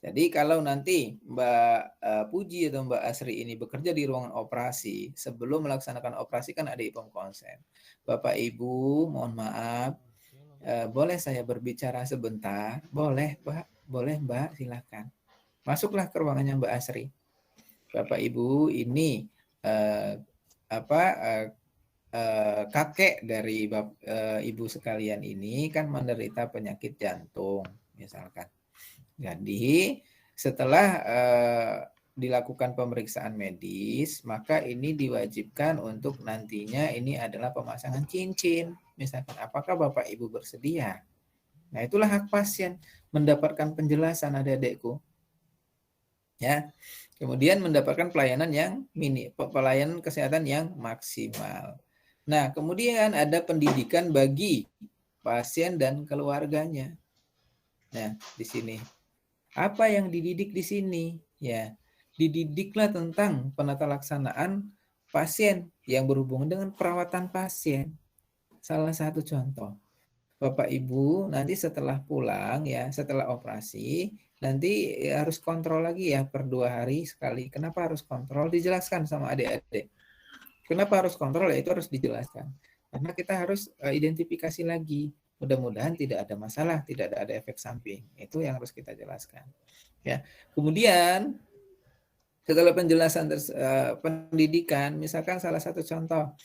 Jadi kalau nanti Mbak Puji atau Mbak Asri ini bekerja di ruangan operasi, sebelum melaksanakan operasi kan ada informed consent. Bapak Ibu, mohon maaf, boleh saya berbicara sebentar? Boleh, Pak. Boleh, Mbak, silakan. Masuklah ke ruangannya Mbak Asri. Bapak Ibu, ini kakek dari ibu sekalian ini kan menderita penyakit jantung, misalkan. Jadi setelah dilakukan pemeriksaan medis, maka ini diwajibkan untuk nantinya ini adalah pemasangan cincin. Misalkan, apakah Bapak Ibu bersedia? Nah, itulah hak pasien, mendapatkan penjelasan adik-adikku. Ya. Kemudian mendapatkan pelayanan pelayanan kesehatan yang maksimal. Nah, kemudian ada pendidikan bagi pasien dan keluarganya. Nah, di sini. Apa yang dididik di sini? Ya, dididiklah tentang penata laksanaan pasien yang berhubungan dengan perawatan pasien. Salah satu contoh. Bapak Ibu nanti setelah pulang ya, setelah operasi, nanti harus kontrol lagi ya per 2 hari sekali. Kenapa harus kontrol? Dijelaskan sama adik-adik. Kenapa harus kontrol? Ya itu harus dijelaskan. Karena kita harus identifikasi lagi. Mudah-mudahan tidak ada masalah, tidak ada efek samping. Itu yang harus kita jelaskan. Ya. Kemudian setelah penjelasan pendidikan, misalkan salah satu contoh,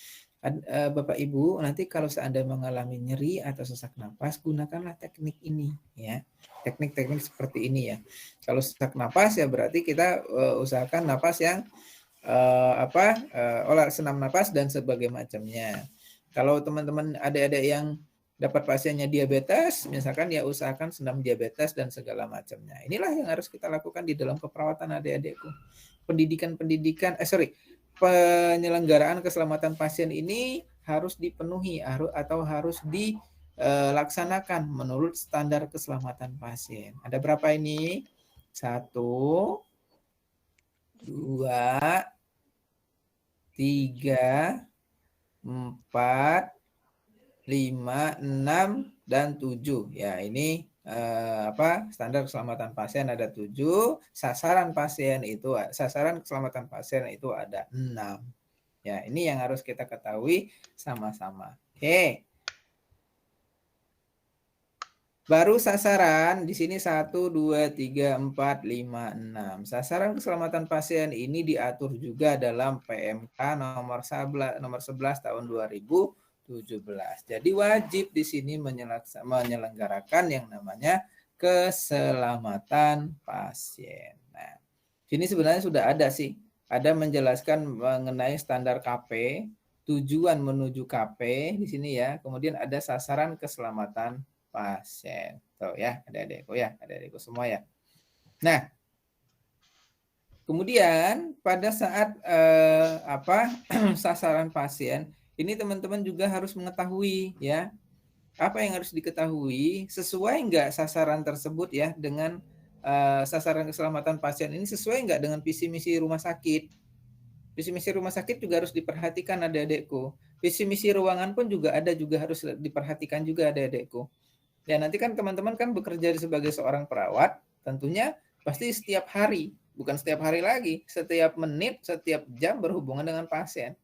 Bapak Ibu nanti kalau seandainya mengalami nyeri atau sesak napas, gunakanlah teknik ini ya. Teknik-teknik seperti ini ya. Kalau sesak napas ya berarti kita usahakan napas yang olah senam napas dan sebagainya macamnya. Kalau teman-teman adik-adik yang dapat pasiennya diabetes, misalkan ya usahakan senam diabetes dan segala macamnya. Inilah yang harus kita lakukan di dalam keperawatan adik-adikku. Penyelenggaraan keselamatan pasien ini harus dipenuhi atau harus dilaksanakan menurut standar keselamatan pasien. Ada berapa ini? 1, 2, 3, 4, 5, 6, dan 7. Ya, ini standar keselamatan pasien ada 7, sasaran keselamatan pasien itu ada 6. Ya, ini yang harus kita ketahui sama-sama. Oke. Baru sasaran di sini 1, 2, 3, 4, 5, 6. Sasaran keselamatan pasien ini diatur juga dalam PMK nomor 11 tahun 2017. Jadi wajib di sini menyelenggarakan yang namanya keselamatan pasien. Nah, sini sebenarnya sudah ada sih, ada menjelaskan mengenai standar KP, tujuan menuju KP di sini ya. Kemudian ada sasaran keselamatan pasien. Tuh ya, adik-adikku semua ya. Nah, kemudian pada saat sasaran pasien ini teman-teman juga harus mengetahui ya, apa yang harus diketahui, sesuai enggak sasaran tersebut ya dengan sasaran keselamatan pasien ini sesuai enggak dengan visi misi rumah sakit. Visi misi rumah sakit juga harus diperhatikan adik-adikku. Visi misi ruangan pun juga harus diperhatikan juga adik-adikku. Ya, nanti kan teman-teman kan bekerja sebagai seorang perawat, tentunya pasti setiap hari, bukan setiap hari lagi, setiap menit, setiap jam berhubungan dengan pasien.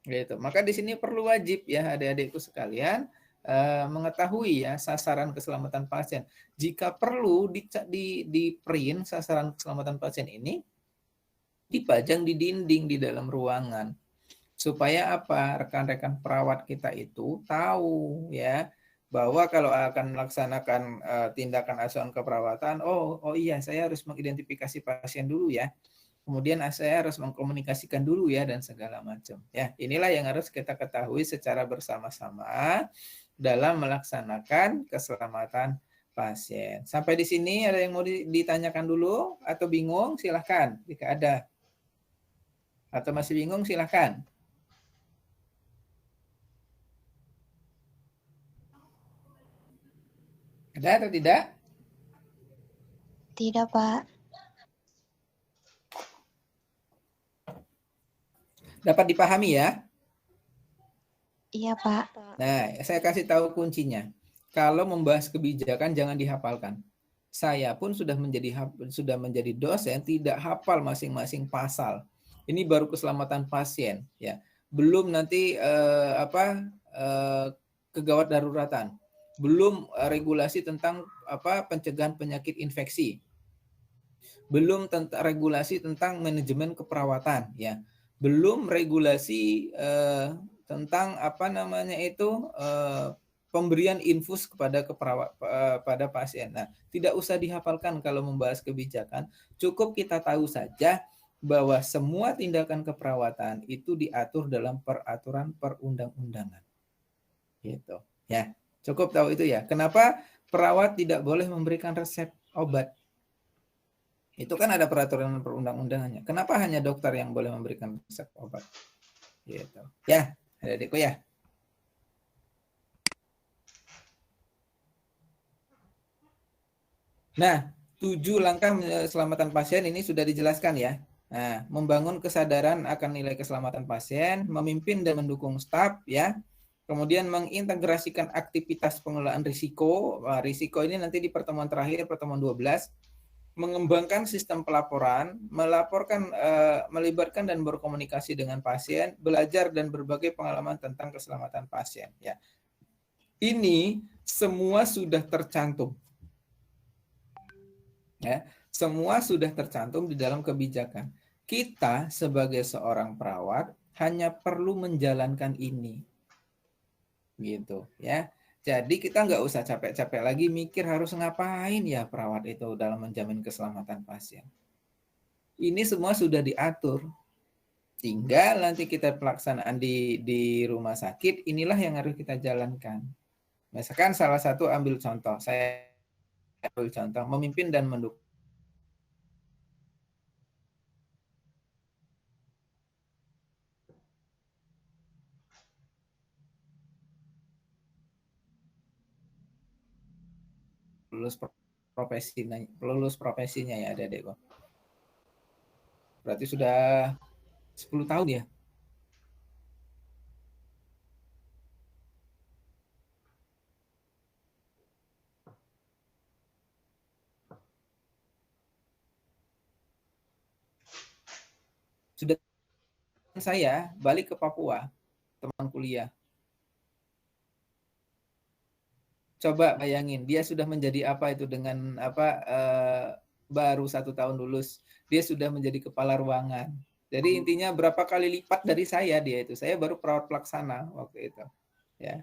Gitu. Maka di sini perlu wajib ya adik-adikku sekalian mengetahui ya sasaran keselamatan pasien. Jika perlu di print sasaran keselamatan pasien ini dipajang di dinding di dalam ruangan. Supaya apa? Rekan-rekan perawat kita itu tahu ya bahwa kalau akan melaksanakan tindakan asuhan keperawatan, oh iya saya harus mengidentifikasi pasien dulu ya. Kemudian saya harus mengkomunikasikan dulu ya dan segala macam. Ya, inilah yang harus kita ketahui secara bersama-sama dalam melaksanakan keselamatan pasien. Sampai di sini ada yang mau ditanyakan dulu atau bingung? Silahkan jika ada. Atau masih bingung silahkan. Ada atau tidak? Tidak, Pak. Dapat dipahami ya? Iya, Pak. Nah, saya kasih tahu kuncinya. Kalau membahas kebijakan jangan dihafalkan. Saya pun sudah menjadi dosen tidak hafal masing-masing pasal. Ini baru keselamatan pasien ya. Belum nanti kegawat daruratan. Belum regulasi tentang pencegahan penyakit infeksi. Belum regulasi tentang manajemen keperawatan ya. Belum regulasi tentang pemberian infus kepada pada pasien. Nah, tidak usah dihafalkan kalau membahas kebijakan, cukup kita tahu saja bahwa semua tindakan keperawatan itu diatur dalam peraturan perundang-undangan. Gitu. Ya, cukup tahu itu ya. Kenapa perawat tidak boleh memberikan resep obat? Itu kan ada peraturan perundang-undangannya. Kenapa hanya dokter yang boleh memberikan resep obat? Gitu. Ya, adik-adikku ya. Nah, 7 langkah keselamatan pasien ini sudah dijelaskan ya. Nah, membangun kesadaran akan nilai keselamatan pasien, memimpin dan mendukung staf ya. Kemudian mengintegrasikan aktivitas pengelolaan risiko. Risiko ini nanti di pertemuan terakhir, pertemuan 12. Mengembangkan sistem pelaporan, melibatkan dan berkomunikasi dengan pasien, belajar dan berbagai pengalaman tentang keselamatan pasien ya. Ini semua sudah tercantum. Ya, semua sudah tercantum di dalam kebijakan. Kita sebagai seorang perawat hanya perlu menjalankan ini. Gitu ya. Jadi kita nggak usah capek-capek lagi mikir harus ngapain ya perawat itu dalam menjamin keselamatan pasien. Ini semua sudah diatur. Tinggal nanti kita pelaksanaan di rumah sakit, inilah yang harus kita jalankan. Misalkan salah satu ambil contoh, saya ambil contoh, memimpin dan mendukung. Lulus profesinya ya adik-adikku. Berarti sudah 10 tahun ya. Sudah saya balik ke Papua, teman kuliah. Coba bayangin, dia sudah menjadi apa itu dengan apa baru 1 tahun lulus, dia sudah menjadi kepala ruangan. Jadi intinya berapa kali lipat dari saya dia itu. Saya baru perawat pelaksana waktu itu. Ya.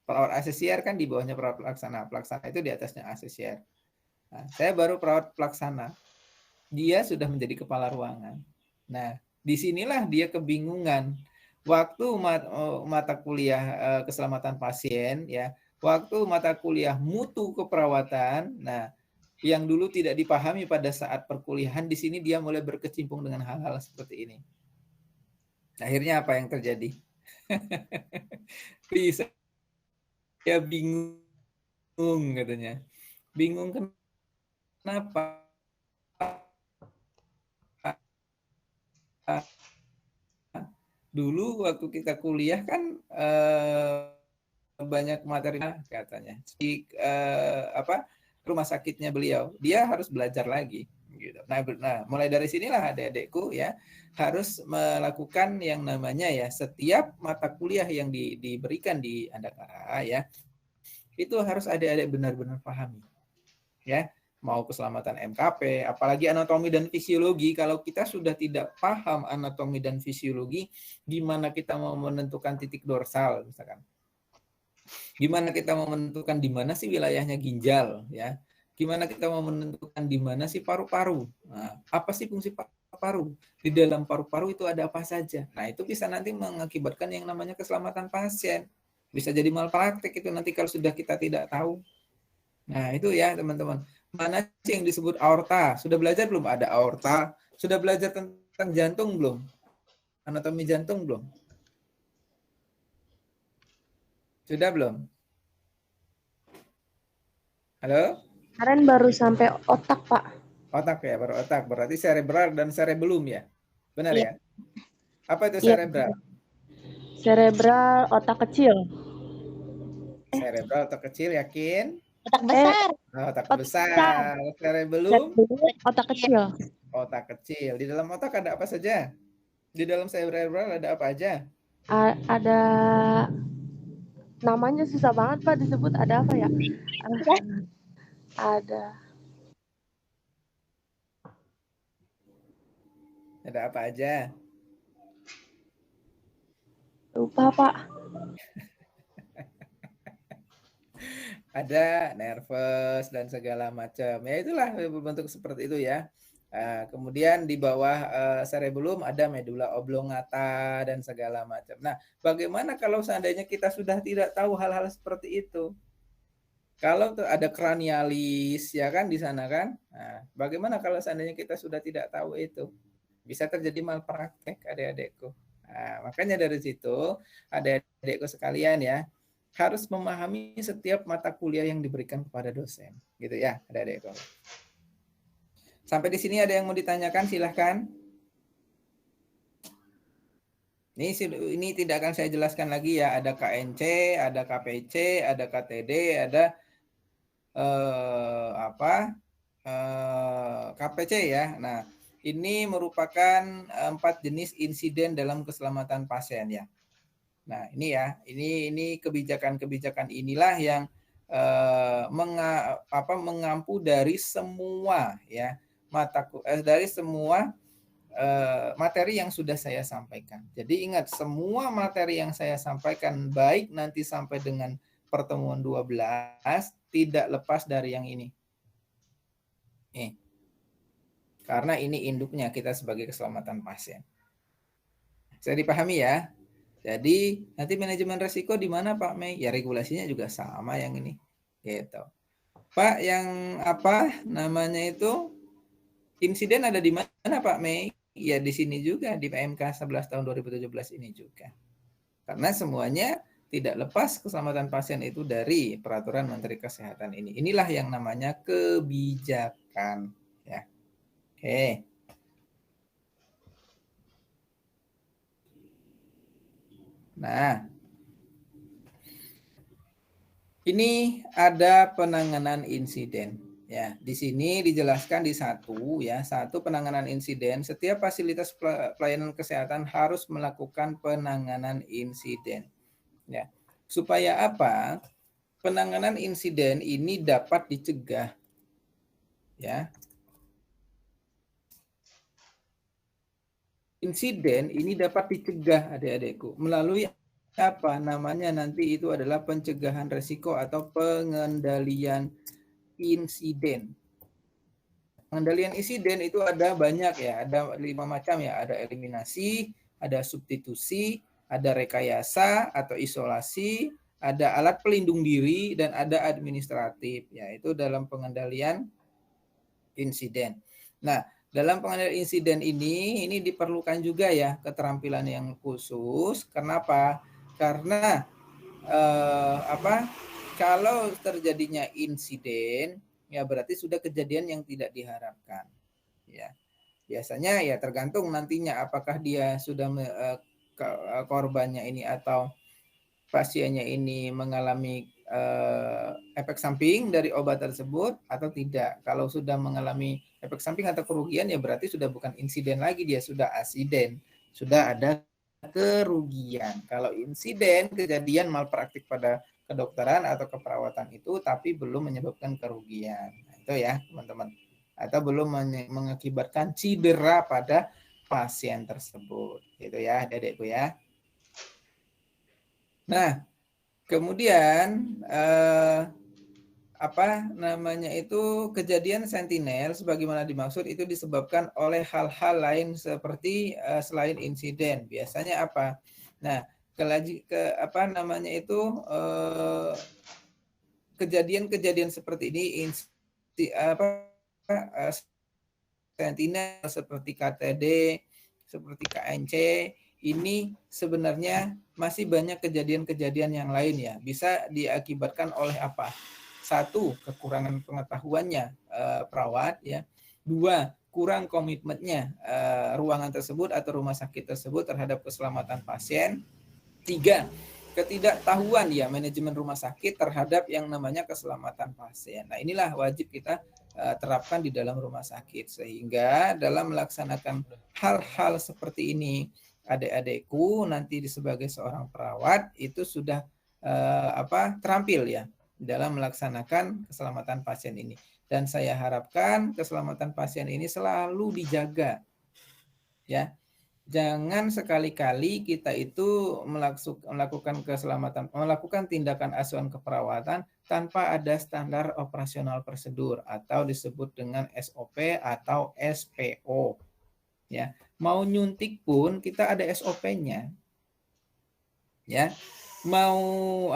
Perawat asesier kan di bawahnya perawat pelaksana. Pelaksana itu di atasnya asesier. Nah, saya baru perawat pelaksana. Dia sudah menjadi kepala ruangan. Nah, disinilah dia kebingungan. Waktu mata kuliah keselamatan pasien ya, waktu mata kuliah mutu keperawatan, nah yang dulu tidak dipahami pada saat perkuliahan, di sini dia mulai berkecimpung dengan hal-hal seperti ini. Akhirnya apa yang terjadi? Bisa ya bingung katanya. Bingung kenapa? Dulu waktu kita kuliah kan banyak materi katanya. Di rumah sakitnya beliau, dia harus belajar lagi gitu. Nah, mulai dari sinilah adik-adikku ya harus melakukan yang namanya ya setiap mata kuliah yang diberikan di Andakara ya itu harus adik-adik benar-benar pahami ya. Mau keselamatan MKP, apalagi anatomi dan fisiologi, kalau kita sudah tidak paham anatomi dan fisiologi, gimana kita mau menentukan titik dorsal misalkan. Gimana kita mau menentukan di mana sih wilayahnya ginjal ya? Gimana kita mau menentukan di mana sih paru-paru? Nah, apa sih fungsi paru-paru? Di dalam paru-paru itu ada apa saja? Nah, itu bisa nanti mengakibatkan yang namanya keselamatan pasien. Bisa jadi malpraktek itu nanti kalau sudah kita tidak tahu. Nah, itu ya, teman-teman. Mana sih yang disebut aorta? Sudah belajar belum ada aorta? Sudah belajar tentang jantung belum? Anatomi jantung belum? Sudah belum? Halo? Kemarin baru sampai otak, Pak. Otak ya, baru otak. Berarti cerebral dan cerebellum ya? Benar Iya. ya? Apa itu Iya. cerebral? Cerebral otak kecil. Cerebral otak kecil, yakin? Otak besar. Otak Otak besar. Cerebellum? Otak kecil. Otak kecil. Di dalam otak ada apa saja? Di dalam cerebral ada apa aja? Ada namanya susah banget Pak disebut, ada apa ya? Ada apa aja? Lupa Pak. Ada nervous dan segala macam. Ya itulah berbentuk seperti itu ya. Kemudian di bawah cerebellum ada medula oblongata dan segala macam. Nah, bagaimana kalau seandainya kita sudah tidak tahu hal-hal seperti itu? Kalau ada kranialis ya kan di sana kan? Nah, bagaimana kalau seandainya kita sudah tidak tahu itu? Bisa terjadi malpraktek adik-adikku. Nah, makanya dari situ adik-adikku sekalian ya, harus memahami setiap mata kuliah yang diberikan kepada dosen, gitu ya, adik-adik. Sampai di sini ada yang mau ditanyakan, silahkan. Ini tidak akan saya jelaskan lagi ya, ada KNC, ada KPC, ada KTD, ada KPC ya. Nah, ini merupakan 4 jenis insiden dalam keselamatan pasien ya. Nah, ini ya, ini kebijakan-kebijakan inilah yang mengampu dari semua ya dari semua materi yang sudah saya sampaikan. Jadi ingat, semua materi yang saya sampaikan baik nanti sampai dengan pertemuan 12 tidak lepas dari yang ini. Karena ini induknya kita sebagai keselamatan pasien. Saya dipahami ya? Jadi nanti manajemen resiko di mana Pak Mei? Ya regulasinya juga sama yang ini. Gitu. Pak, yang apa namanya itu? Insiden ada di mana Pak Mei? Ya di sini juga, di PMK 11 tahun 2017 ini juga. Karena semuanya tidak lepas keselamatan pasien itu dari peraturan Menteri Kesehatan ini. Inilah yang namanya kebijakan. Ya. Oke. Nah, ini ada penanganan insiden. Ya, di sini dijelaskan di satu penanganan insiden. Setiap fasilitas pelayanan kesehatan harus melakukan penanganan insiden. Ya, supaya apa? Penanganan insiden ini dapat dicegah. Ya. Insiden ini dapat dicegah adik-adikku melalui apa namanya nanti itu adalah pencegahan resiko atau pengendalian insiden. Pengendalian insiden itu ada banyak ya, ada 5 macam ya, ada eliminasi, ada substitusi, ada rekayasa atau isolasi, ada alat pelindung diri, dan ada administratif, yaitu dalam pengendalian insiden. Nah, dalam pengendalian insiden ini diperlukan juga ya keterampilan yang khusus. Kenapa? Karena kalau terjadinya insiden ya berarti sudah kejadian yang tidak diharapkan. Ya, biasanya ya tergantung nantinya apakah dia sudah korbannya ini atau pasiennya ini mengalami efek samping dari obat tersebut atau tidak. Kalau sudah mengalami efek samping atau kerugian ya berarti sudah bukan insiden lagi, dia sudah asiden, sudah ada kerugian. Kalau insiden kejadian malpraktik pada kedokteran atau keperawatan itu tapi belum menyebabkan kerugian. Nah, itu ya teman-teman. Atau belum mengakibatkan cedera pada pasien tersebut. Gitu ya Dedekku ya. Nah, kemudian kejadian sentinel sebagaimana dimaksud itu disebabkan oleh hal-hal lain seperti selain insiden. Biasanya apa? Nah, kejadian-kejadian seperti ini sentinel seperti KTD, seperti KNC, ini sebenarnya masih banyak kejadian-kejadian yang lain ya. Bisa diakibatkan oleh apa? 1, kekurangan pengetahuannya perawat ya. 2, kurang komitmennya ruangan tersebut atau rumah sakit tersebut terhadap keselamatan pasien. 3, ketidaktahuan ya manajemen rumah sakit terhadap yang namanya keselamatan pasien. Nah, inilah wajib kita terapkan di dalam rumah sakit sehingga dalam melaksanakan hal-hal seperti ini adik-adikku nanti sebagai seorang perawat itu sudah terampil ya dalam melaksanakan keselamatan pasien ini. Dan saya harapkan keselamatan pasien ini selalu dijaga. Ya. Jangan sekali-kali kita itu melakukan tindakan asuhan keperawatan tanpa ada standar operasional prosedur atau disebut dengan SOP atau SPO. Ya, mau nyuntik pun kita ada SOP-nya. Ya. Mau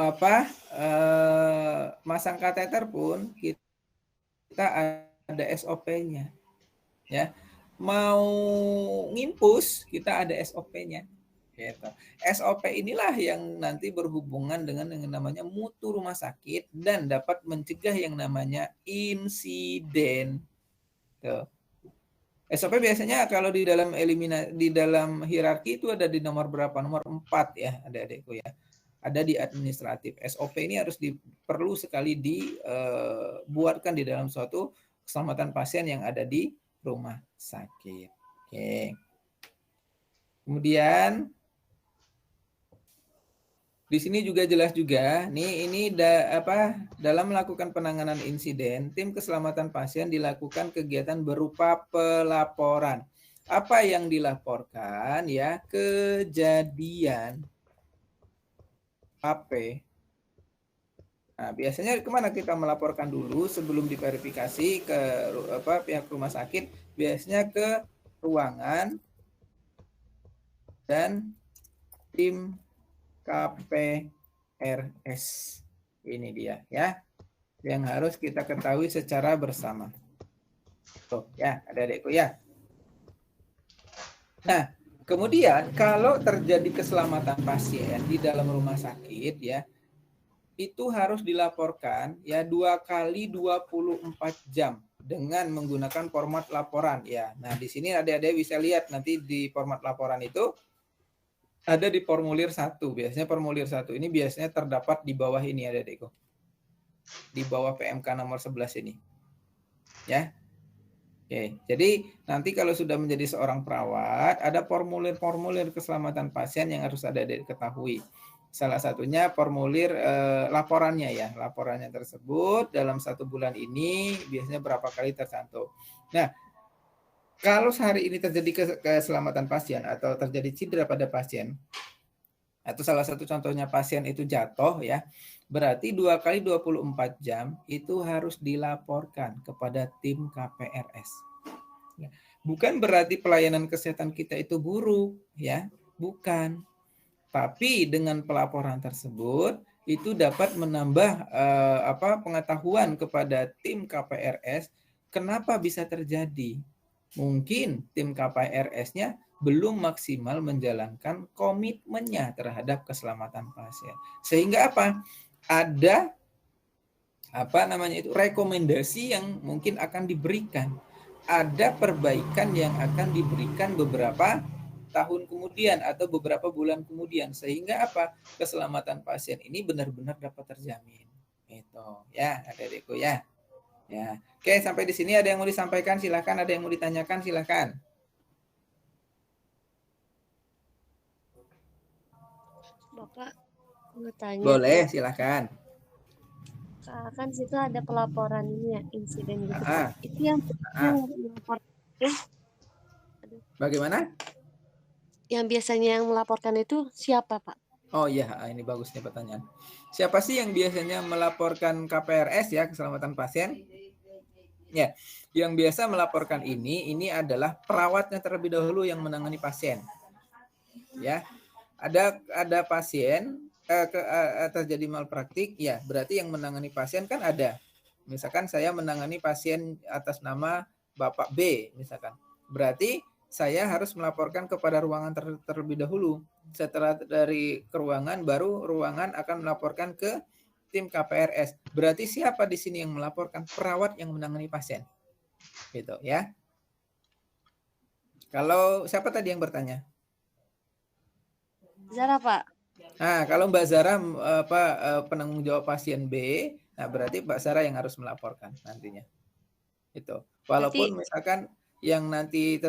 masang kateter pun kita ada SOP-nya. Ya. Mau ngimpus kita ada SOP-nya. Gitu. SOP inilah yang nanti berhubungan dengan yang namanya mutu rumah sakit dan dapat mencegah yang namanya insiden. Tuh. SOP biasanya kalau di dalam di dalam hierarki itu ada di nomor berapa? Nomor 4 ya, adik-adikku ya. Ada di administratif. SOP ini harus perlu sekali dibuatkan di dalam suatu keselamatan pasien yang ada di rumah sakit. Oke. Kemudian di sini juga jelas juga, ini dalam melakukan penanganan insiden, tim keselamatan pasien dilakukan kegiatan berupa pelaporan. Apa yang dilaporkan ya? Kejadian HP. Nah, biasanya kemana kita melaporkan dulu sebelum diverifikasi ke pihak rumah sakit? Biasanya ke ruangan dan tim KPRS. Ini dia ya, yang harus kita ketahui secara bersama. Tuh ya, adik-adikku ya. Nah, kemudian kalau terjadi keselamatan pasien di dalam rumah sakit ya, itu harus dilaporkan ya 2 kali 24 jam dengan menggunakan format laporan ya. Nah, di sini adik-adik bisa lihat nanti di format laporan itu ada di formulir 1. Biasanya formulir 1 ini biasanya terdapat di bawah ini adik-adikku. Di bawah PMK nomor 11 ini. Ya. Oke, jadi nanti kalau sudah menjadi seorang perawat, ada formulir-formulir keselamatan pasien yang harus adik-adik ketahui. Salah satunya formulir laporannya ya. Laporannya tersebut dalam 1 bulan ini biasanya berapa kali tercantum. Nah, kalau sehari ini terjadi keselamatan pasien atau terjadi cedera pada pasien, atau salah satu contohnya pasien itu jatuh ya, berarti 2 kali 24 jam itu harus dilaporkan kepada tim KPRS. Bukan berarti pelayanan kesehatan kita itu buruk ya, bukan. Tapi dengan pelaporan tersebut itu dapat menambah pengetahuan kepada tim KPRS kenapa bisa terjadi. Mungkin tim KPRS-nya belum maksimal menjalankan komitmennya terhadap keselamatan pasien. Sehingga apa? Ada rekomendasi yang mungkin akan diberikan. Ada perbaikan yang akan diberikan beberapa tahun kemudian atau beberapa bulan kemudian, sehingga apa? Keselamatan pasien ini benar-benar dapat terjamin. Itu ya, adik-adikku ya. Ya. Oke, sampai di sini ada yang mau disampaikan, silakan. Ada yang mau ditanyakan, silakan. Bapak mau tanya. Boleh, silakan. Kan situ ada pelaporan ini ya, insiden gitu. Itu yang melaporkan. Bagaimana? Yang biasanya yang melaporkan itu siapa, Pak? Oh iya, ini bagus nih pertanyaan. Siapa sih yang biasanya melaporkan KPRS ya, keselamatan pasien? Ya, yang biasa melaporkan ini adalah perawatnya terlebih dahulu yang menangani pasien. Ya, ada pasien terjadi malpraktik, ya berarti yang menangani pasien kan ada. Misalkan saya menangani pasien atas nama Bapak B, misalkan. Berarti saya harus melaporkan kepada ruangan terlebih dahulu. Setelah dari ruangan, baru ruangan akan melaporkan ke tim KPRS. Berarti siapa di sini yang melaporkan? Perawat yang menangani pasien. Gitu ya. Kalau siapa tadi yang bertanya? Zara, Pak. Nah, kalau Mbak Zara penanggung jawab pasien B, nah berarti Mbak Zara yang harus melaporkan nantinya. Itu. Walaupun misalkan yang nanti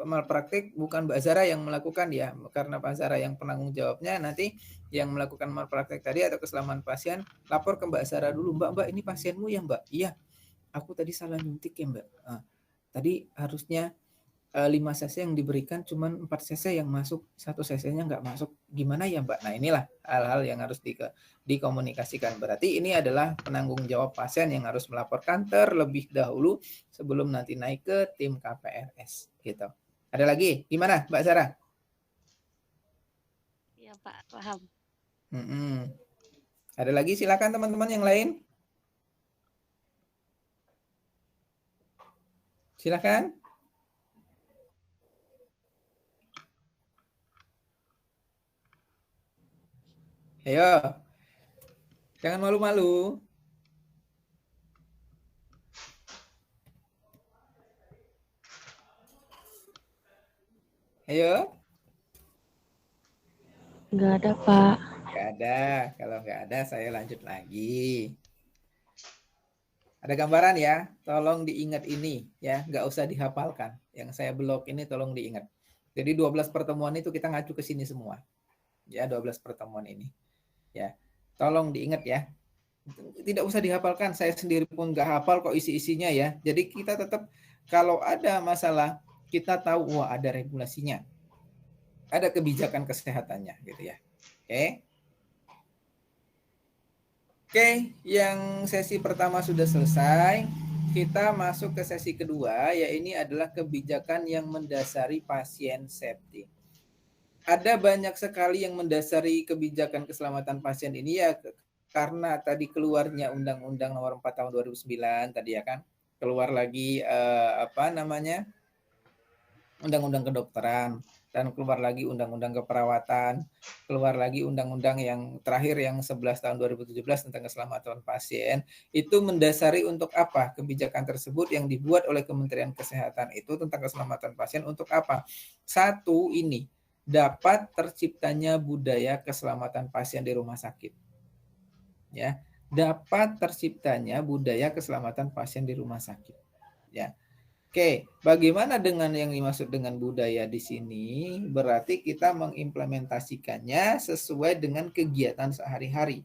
malpraktik bukan Mbak Zara yang melakukan ya, karena Mbak Zara yang penanggung jawabnya, nanti yang melakukan malpraktik tadi atau keselamatan pasien lapor ke Mbak Zara dulu. Mbak ini pasienmu ya Mbak? Iya, aku tadi salah nyuntik ya Mbak. Nah, tadi harusnya 5 cc yang diberikan cuman 4 cc yang masuk, 1 cc-nya nggak masuk. Gimana ya Mbak? Nah inilah hal-hal yang harus dikomunikasikan. Berarti ini adalah penanggung jawab pasien yang harus melaporkan terlebih dahulu sebelum nanti naik ke tim KPRS. Gitu. Ada lagi? Gimana Mbak Sarah? Iya Pak, paham. Ada lagi? Silakan teman-teman yang lain. Silakan. Ayo, jangan malu-malu. Ayo. Nggak ada, Pak. Nggak ada. Kalau nggak ada, saya lanjut lagi. Ada gambaran ya, tolong diingat ini ya, nggak usah dihafalkan. Yang saya blok ini tolong diingat. Jadi 12 pertemuan itu kita ngacu ke sini semua. Ya, 12 pertemuan ini. Ya, tolong diingat ya. Tidak usah dihafalkan, saya sendiri pun nggak hafal kok isi-isinya ya. Jadi kita tetap kalau ada masalah, kita tahu wah ada regulasinya. Ada kebijakan kesehatannya gitu ya. Oke. Oke, yang sesi pertama sudah selesai. Kita masuk ke sesi kedua, yaitu adalah kebijakan yang mendasari pasien safety. Ada banyak sekali yang mendasari kebijakan keselamatan pasien ini ya, karena tadi keluarnya Undang-Undang Nomor 4 Tahun 2009 tadi ya kan. Keluar lagi Undang-Undang Kedokteran, dan keluar lagi Undang-Undang Keperawatan, keluar lagi Undang-Undang yang terakhir yang 11 tahun 2017 tentang keselamatan pasien. Itu mendasari untuk apa? Kebijakan tersebut yang dibuat oleh Kementerian Kesehatan itu tentang keselamatan pasien untuk apa? Satu, ini dapat terciptanya budaya keselamatan pasien di rumah sakit. Ya, dapat terciptanya budaya keselamatan pasien di rumah sakit. Ya. Oke, bagaimana dengan yang dimaksud dengan budaya di sini? Berarti kita mengimplementasikannya sesuai dengan kegiatan sehari-hari.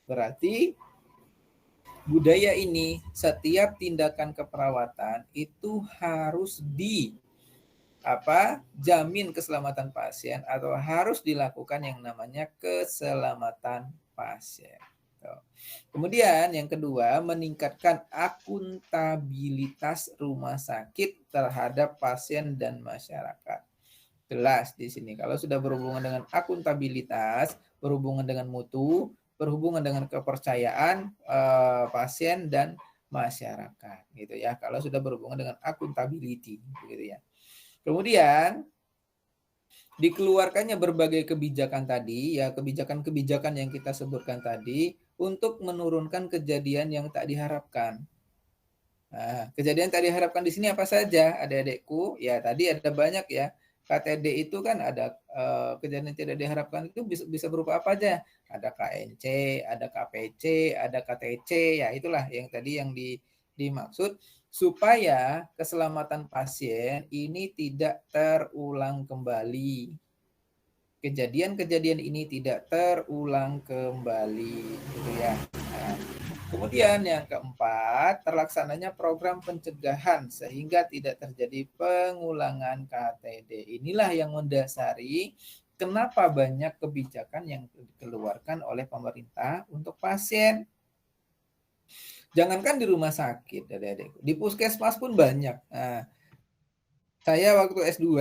Berarti budaya ini, setiap tindakan keperawatan itu harus jamin keselamatan pasien atau harus dilakukan yang namanya keselamatan pasien. Kemudian yang kedua, meningkatkan akuntabilitas rumah sakit terhadap pasien dan masyarakat. Jelas di sini kalau sudah berhubungan dengan akuntabilitas, berhubungan dengan mutu, berhubungan dengan kepercayaan pasien dan masyarakat gitu ya. Kalau sudah berhubungan dengan akuntability begitu ya. Kemudian dikeluarkannya berbagai kebijakan tadi, ya kebijakan-kebijakan yang kita sebutkan tadi untuk menurunkan kejadian yang tak diharapkan. Nah, kejadian tak diharapkan di sini apa saja, adik-adikku? Ya tadi ada banyak ya. KTD itu kan ada kejadian yang tidak diharapkan itu bisa berupa apa aja? Ada KNC, ada KPC, ada KTC, ya itulah yang tadi yang dimaksud supaya keselamatan pasien ini tidak terulang kembali. Kejadian-kejadian ini tidak terulang kembali, gitu ya. Nah, kemudian yang keempat, terlaksananya program pencegahan sehingga tidak terjadi pengulangan KTD. Inilah yang mendasari kenapa banyak kebijakan yang dikeluarkan oleh pemerintah untuk pasien. Jangankan di rumah sakit, adik-adik, di puskesmas pun banyak. Nah, saya waktu S2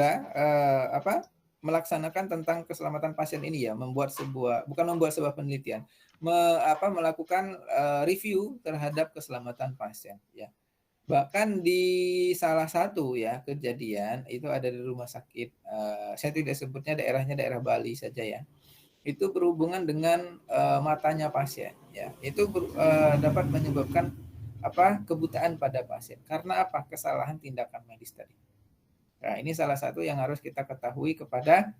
melaksanakan tentang keselamatan pasien ini ya, bukan membuat sebuah penelitian, melakukan review terhadap keselamatan pasien ya. Bahkan di salah satu ya kejadian itu ada di rumah sakit, saya tidak sebutnya daerahnya daerah Bali saja ya. Itu berhubungan dengan matanya pasien ya. Itu dapat menyebabkan kebutaan pada pasien. Karena apa? Kesalahan tindakan medis tadi. Nah, ini salah satu yang harus kita ketahui kepada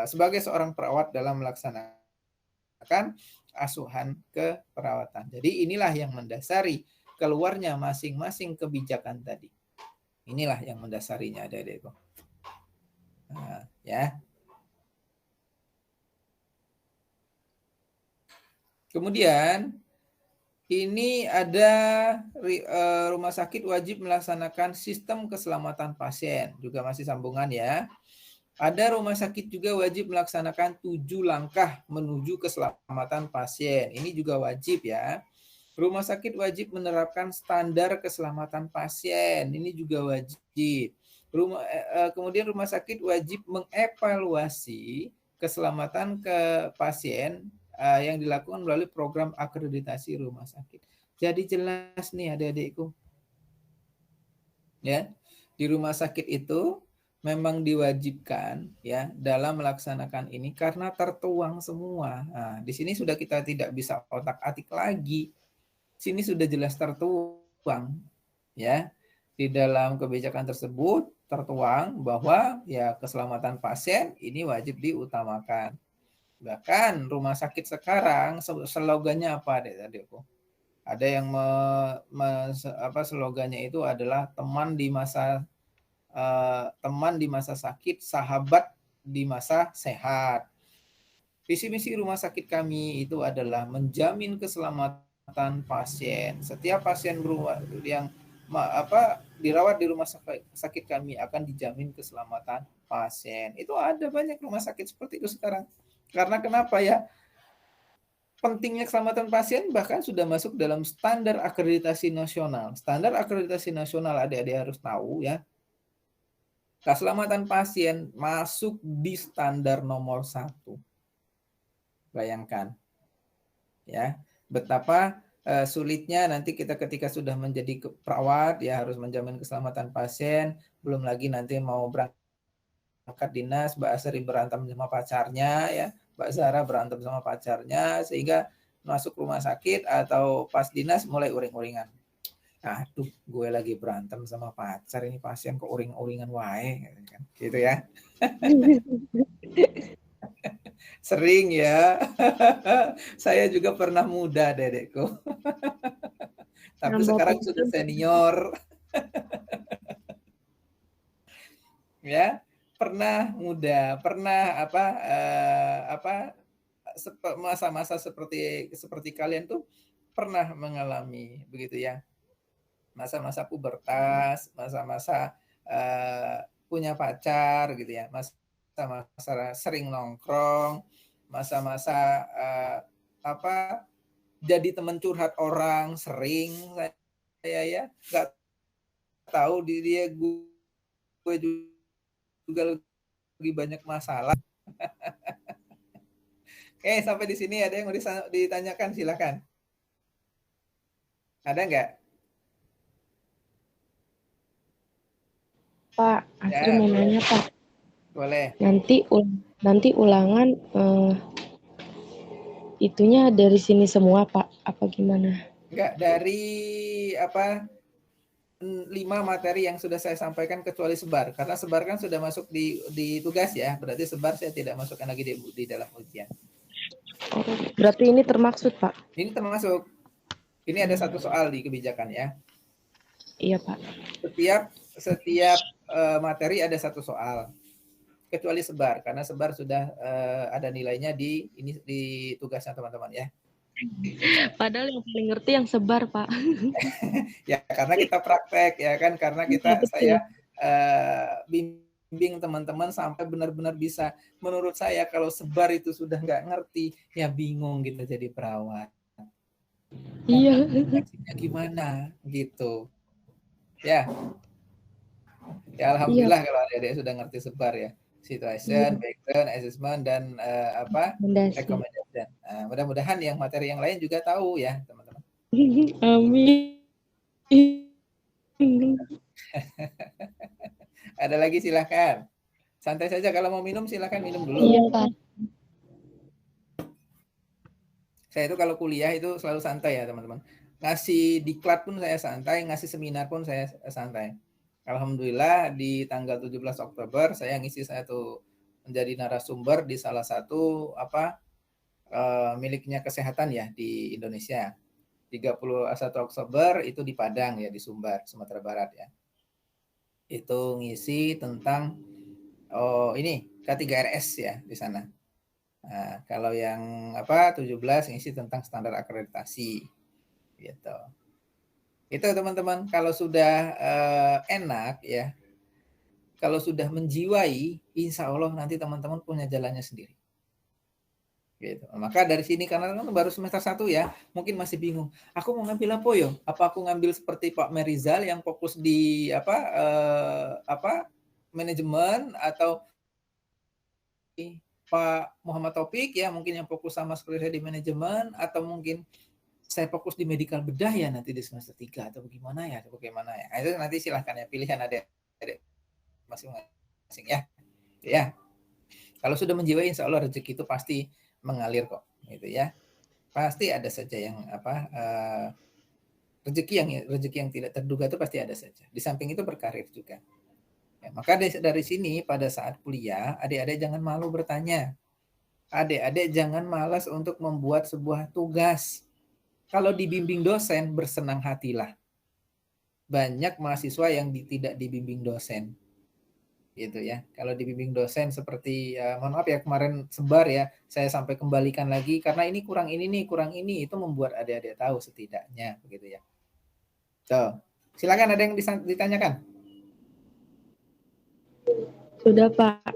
sebagai seorang perawat dalam melaksanakan asuhan keperawatan. Jadi inilah yang mendasari keluarnya masing-masing kebijakan tadi. Inilah yang mendasarinya, adik-adik. Nah, ya. Kemudian ini ada rumah sakit wajib melaksanakan sistem keselamatan pasien. Juga masih sambungan ya. Ada rumah sakit juga wajib melaksanakan 7 langkah menuju keselamatan pasien. Ini juga wajib ya. Rumah sakit wajib menerapkan standar keselamatan pasien. Ini juga wajib. Kemudian rumah sakit wajib mengevaluasi keselamatan ke pasien yang dilakukan melalui program akreditasi rumah sakit. Jadi jelas nih adik-adikku. Ya, di rumah sakit itu memang diwajibkan ya dalam melaksanakan ini karena tertuang semua. Nah, di sini sudah kita tidak bisa otak-atik lagi. Sini sudah jelas tertuang ya. Di dalam kebijakan tersebut tertuang bahwa ya keselamatan pasien ini wajib diutamakan. Bahkan rumah sakit sekarang slogannya apa deh tadi aku? Ada yang slogannya itu adalah teman di masa sakit, sahabat di masa sehat. Visi misi rumah sakit kami itu adalah menjamin keselamatan pasien. Setiap pasien yang dirawat di rumah sakit kami akan dijamin keselamatan pasien. Itu ada banyak rumah sakit seperti itu sekarang. Karena kenapa ya? Pentingnya keselamatan pasien bahkan sudah masuk dalam standar akreditasi nasional. Standar akreditasi nasional adik-adik harus tahu ya. Keselamatan pasien masuk di standar nomor 1. Bayangkan ya, betapa sulitnya nanti kita ketika sudah menjadi perawat ya harus menjamin keselamatan pasien, belum lagi nanti mau berangkat dinas, Mbak Asri berantem sama pacarnya ya, Mbak Zara berantem sama pacarnya sehingga masuk rumah sakit atau pas dinas mulai uring-uringan. Aduh, gue lagi berantem sama pacar, ini pasien kok uring-uringan wae gitu ya. Sering ya. Saya juga pernah muda, Dedekku. Tapi Nambah sekarang pengalaman. sudah senior. Ya, pernah muda, pernah masa-masa seperti kalian tuh pernah mengalami begitu ya. Masa-masa pubertas, masa-masa punya pacar gitu ya, masa-masa sering nongkrong, masa-masa jadi teman curhat orang sering saya ya nggak tahu dia gue juga lagi banyak masalah. Oke, sampai di sini ada yang mau ditanyakan silakan. Ada nggak? Pak, Asri Ya, mau nanya Pak. boleh. Nanti ulangan itunya dari sini semua Pak, apa gimana? Enggak, dari 5 materi yang sudah saya sampaikan kecuali sebar. Karena sebar kan sudah masuk di tugas ya, berarti sebar saya tidak masukkan lagi di dalam ujian. Oh, berarti ini termaksud Pak? Ini termasuk. Ini ada 1 soal di kebijakan ya. Iya Pak. Setiap materi ada 1 soal. Kecuali sebar, karena sebar sudah ada nilainya di tugasnya teman-teman ya. Padahal yang paling ngerti yang sebar Pak. Ya karena kita praktek ya kan, karena saya bimbing teman-teman sampai benar-benar bisa. Menurut saya kalau sebar itu sudah nggak ngerti, ya bingung gitu jadi perawat. Iya. Aksinya gimana gitu. Ya. Ya alhamdulillah kalau adik-adik sudah ngerti sebar ya. Situation, background, assessment, dan recommendation. Nah, mudah-mudahan yang materi yang lain juga tahu ya teman-teman. Amin. Ada lagi silahkan. Santai saja, kalau mau minum silahkan minum dulu. Iya Pak. Saya itu kalau kuliah itu selalu santai ya teman-teman. Ngasih diklat pun saya santai, ngasih seminar pun saya santai. Alhamdulillah di tanggal 17 Oktober saya ngisi menjadi narasumber di salah satu miliknya kesehatan ya di Indonesia. 31 Oktober itu di Padang ya, di Sumbar, Sumatera Barat ya. Itu ngisi tentang ini K3RS ya di sana. Nah, kalau yang 17 ngisi tentang standar akreditasi gitu. Itu teman-teman, kalau sudah enak ya, kalau sudah menjiwai, insya Allah nanti teman-teman punya jalannya sendiri. Gitu. Maka dari sini karena kan baru semester 1 ya, mungkin masih bingung. Aku mau ngambil apa yo? Apa aku ngambil seperti Pak Merizal yang fokus di manajemen, atau Pak Muhammad Taufik ya mungkin yang fokus sama seperti saya di manajemen, atau mungkin saya fokus di medical bedah ya nanti di semester 3 atau bagaimana ya? Nah, itu nanti silahkan ya, pilihan adik-adik masing-masing masing-masing ya. Ya. Kalau sudah menjiwai, insya Allah rezeki itu pasti mengalir kok, gitu ya. Pasti ada saja yang rezeki yang tidak terduga itu pasti ada saja. Di samping itu berkarir juga. Ya, maka dari sini pada saat kuliah, adik-adik jangan malu bertanya. Adik-adik jangan malas untuk membuat sebuah tugas. Kalau dibimbing dosen, bersenang hatilah. Banyak mahasiswa yang tidak dibimbing dosen. Gitu ya. Kalau dibimbing dosen seperti mohon maaf ya kemarin sebar ya, saya sampai kembalikan lagi karena ini kurang ini nih, kurang ini, itu membuat adik-adik tahu setidaknya begitu ya. So, silakan ada yang ditanyakan. Sudah Pak.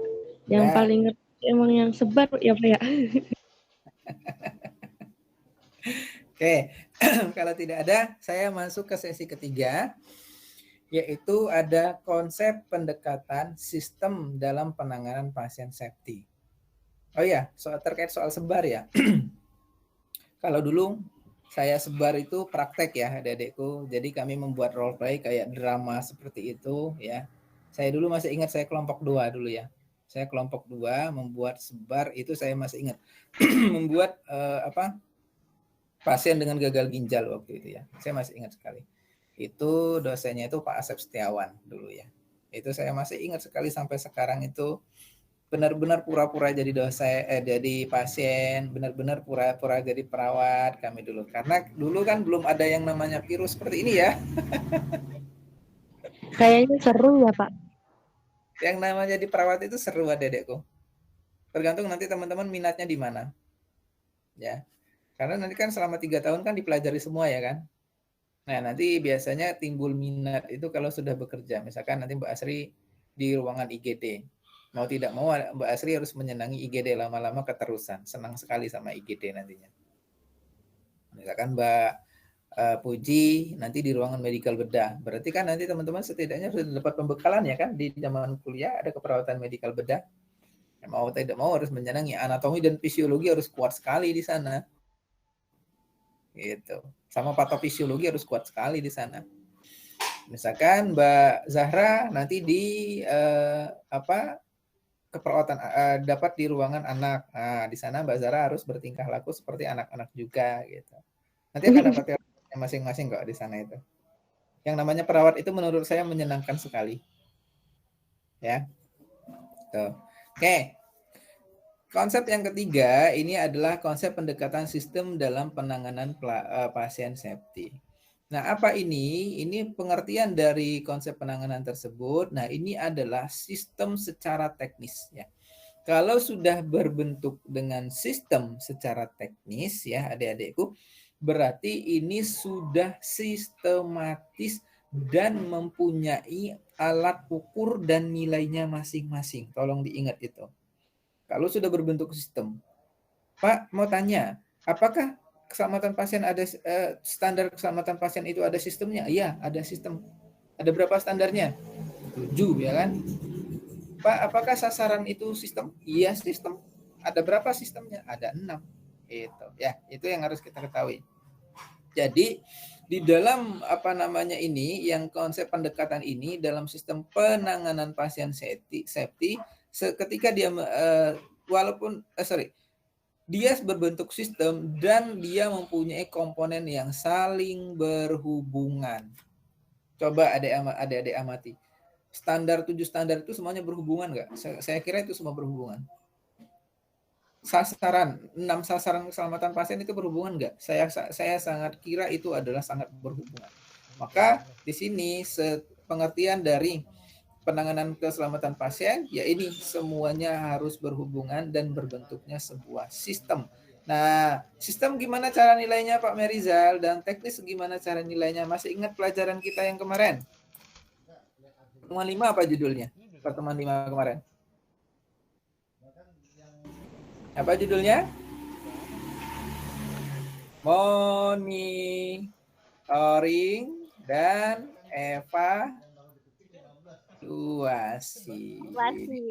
Yang Ya. paling ngerti emang yang sebar ya Pak ya. Oke, kalau tidak ada, saya masuk ke sesi ketiga, yaitu ada konsep pendekatan sistem dalam penanganan pasien septi. Oh ya, terkait soal sebar ya. Kalau dulu saya sebar itu praktek ya adik-adikku, jadi kami membuat role play kayak drama seperti itu ya. Saya dulu masih ingat saya kelompok 2 dulu ya. Saya kelompok 2 membuat sebar itu saya masih ingat. Membuat pasien dengan gagal ginjal waktu itu ya. Saya masih ingat sekali. Itu dosennya itu Pak Asep Setiawan dulu ya. Itu saya masih ingat sekali sampai sekarang itu benar-benar pura-pura jadi dosen, jadi pasien, benar-benar pura-pura jadi perawat kami dulu. Karena dulu kan belum ada yang namanya virus seperti ini ya. Kayaknya seru ya Pak. Yang namanya jadi perawat itu seru adekku. Tergantung nanti teman-teman minatnya di mana. Ya. Karena nanti kan selama 3 tahun kan dipelajari semua ya kan. Nah, nanti biasanya timbul minat itu kalau sudah bekerja. Misalkan nanti Mbak Asri di ruangan IGD. Mau tidak mau Mbak Asri harus menyenangi IGD lama-lama keterusan. Senang sekali sama IGD nantinya. Misalkan Mbak Puji nanti di ruangan medical bedah. Berarti kan nanti teman-teman setidaknya sudah dapat pembekalan ya kan. Di zaman kuliah ada keperawatan medical bedah. Mau tidak mau harus menyenangi. Anatomi dan fisiologi harus kuat sekali di sana. Gitu. Sama patofisiologi harus kuat sekali di sana. Misalkan Mbak Zahra nanti di keperawatan dapat di ruangan anak. Nah, di sana Mbak Zahra harus bertingkah laku seperti anak-anak juga gitu. Nanti akan dapat masing-masing kok di sana itu. Yang namanya perawat itu menurut saya menyenangkan sekali. Ya. Tuh. Oke. Konsep yang ketiga ini adalah konsep pendekatan sistem dalam penanganan pasien septi. Nah, apa ini? Ini pengertian dari konsep penanganan tersebut. Nah, ini adalah sistem secara teknis ya. Kalau sudah berbentuk dengan sistem secara teknis ya, adik-adikku, berarti ini sudah sistematis dan mempunyai alat ukur dan nilainya masing-masing. Tolong diingat itu. Kalau sudah berbentuk sistem, Pak mau tanya, apakah keselamatan pasien ada standar keselamatan pasien itu ada sistemnya? Iya, ada sistem. Ada berapa standarnya? 7 ya kan? Pak, apakah sasaran itu sistem? Iya, sistem. Ada berapa sistemnya? Ada 6. Itu ya, itu yang harus kita ketahui. Jadi di dalam ini yang konsep pendekatan ini dalam sistem penanganan pasien septi ketika dia dia berbentuk sistem dan dia mempunyai komponen yang saling berhubungan. Coba adik-adik amati. Standar 7 standar itu semuanya berhubungan nggak? Saya kira itu semua berhubungan. Sasaran 6 sasaran keselamatan pasien itu berhubungan nggak? Saya sangat kira itu adalah sangat berhubungan. Maka di sini pengertian dari penanganan keselamatan pasien, ya ini semuanya harus berhubungan dan berbentuknya sebuah sistem. Nah, sistem gimana cara nilainya Pak Merizal dan teknis gimana cara nilainya? Masih ingat pelajaran kita yang kemarin? Pertemuan 5 apa judulnya? Pertemuan 5 kemarin. Apa judulnya? Monitoring dan evaluasi.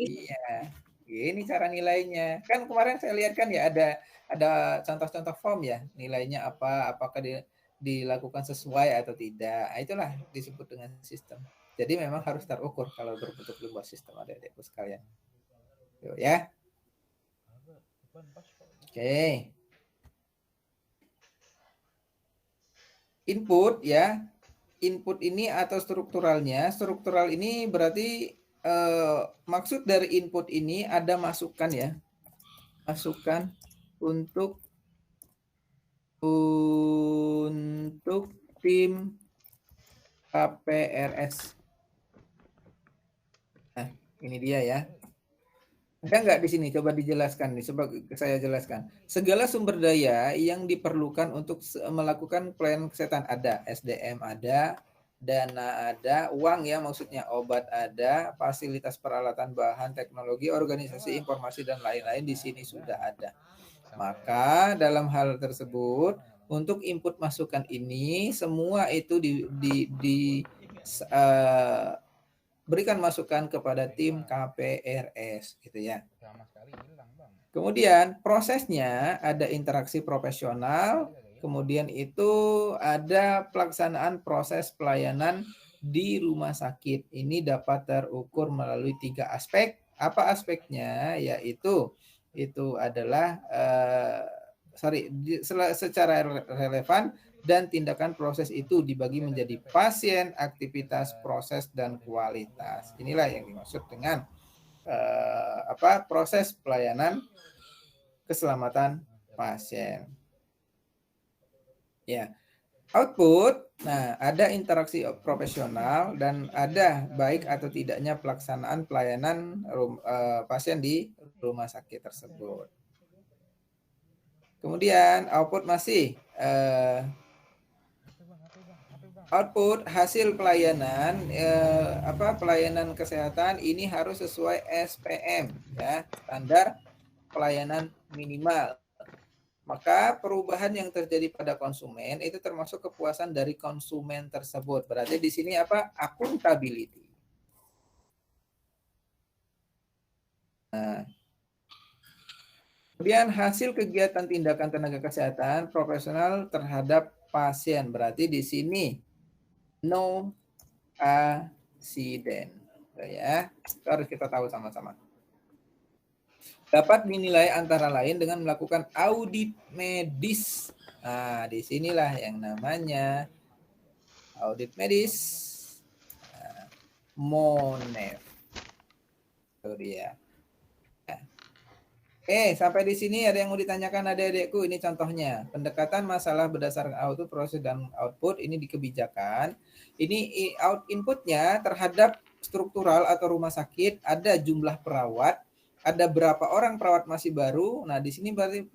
Iya. Ini cara nilainya. Kan kemarin saya lihat kan ya ada contoh-contoh form ya. Nilainya apa, apakah dilakukan sesuai atau tidak. Itulah disebut dengan sistem. Jadi memang harus terukur kalau berbentuk limbo sistem adik-adikku sekalian. Yuk ya. Oke. Input ya. Input ini atau strukturalnya. Struktural ini berarti maksud dari input ini ada masukan ya. Masukan untuk tim KPRS. Nah, ini dia ya. Ada nggak di sini? Coba dijelaskan nih. Coba saya jelaskan. Segala sumber daya yang diperlukan untuk melakukan pelayanan kesehatan ada. SDM ada, dana ada, uang ya maksudnya, obat ada, fasilitas peralatan bahan teknologi, organisasi informasi dan lain-lain di sini sudah ada. Maka dalam hal tersebut untuk input masukan ini semua itu berikan masukan kepada tim KPRS gitu ya. Kemudian prosesnya ada interaksi profesional, kemudian itu ada pelaksanaan proses pelayanan di rumah sakit. Ini dapat terukur melalui 3 aspek. Apa aspeknya? Yaitu itu adalah secara relevan dan tindakan proses itu dibagi menjadi pasien, aktivitas, proses, dan kualitas. Inilah yang dimaksud dengan proses pelayanan keselamatan pasien. Ya, output. Nah, ada interaksi profesional dan ada baik atau tidaknya pelaksanaan pelayanan pasien di rumah sakit tersebut. Kemudian output masih output hasil pelayanan pelayanan kesehatan ini harus sesuai SPM ya, standar pelayanan minimal. Maka perubahan yang terjadi pada konsumen itu termasuk kepuasan dari konsumen tersebut. Berarti di sini apa? Accountability. Nah, kemudian hasil kegiatan tindakan tenaga kesehatan profesional terhadap pasien. Berarti di sini no accident. Ya, itu harus kita tahu sama-sama. Dapat dinilai antara lain dengan melakukan audit medis. Nah, disinilah yang namanya audit medis. MONEF. Itu dia. Sampai di sini ada yang mau ditanyakan adik-adikku? Ini contohnya. Pendekatan masalah berdasarkan output, proses, dan output. Ini di kebijakan. Ini inputnya terhadap struktural atau rumah sakit. Ada jumlah perawat. Ada berapa orang perawat masih baru. Nah, di sini berarti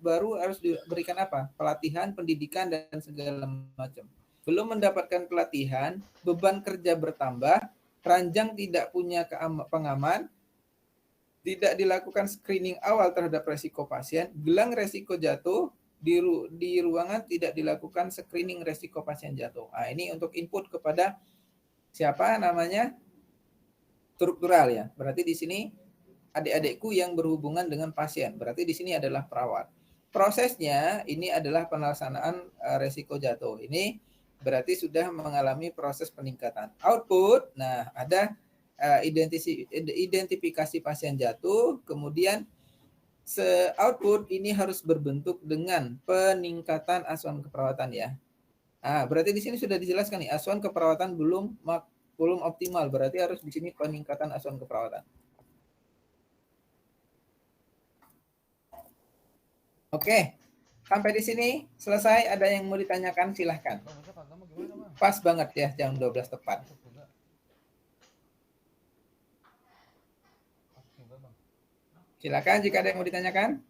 baru harus diberikan apa? Pelatihan, pendidikan, dan segala macam. Belum mendapatkan pelatihan, beban kerja bertambah, ranjang tidak punya pengaman, tidak dilakukan screening awal terhadap resiko pasien, gelang resiko jatuh, di ruangan tidak dilakukan screening resiko pasien jatuh. Nah, ini untuk input kepada siapa namanya? Struktural ya. Berarti di sini adik-adikku yang berhubungan dengan pasien. Berarti di sini adalah perawat. Prosesnya ini adalah pelaksanaan resiko jatuh. Ini berarti sudah mengalami proses peningkatan. Output, nah ada identifikasi pasien jatuh, kemudian output ini harus berbentuk dengan peningkatan asuhan keperawatan ya. Nah, berarti di sini sudah dijelaskan nih, asuhan keperawatan belum optimal, berarti harus di sini peningkatan asuhan keperawatan. Oke, sampai di sini selesai. Ada yang mau ditanyakan silahkan. Pas banget ya, jam 12 tepat. Silakan jika ada yang mau ditanyakan.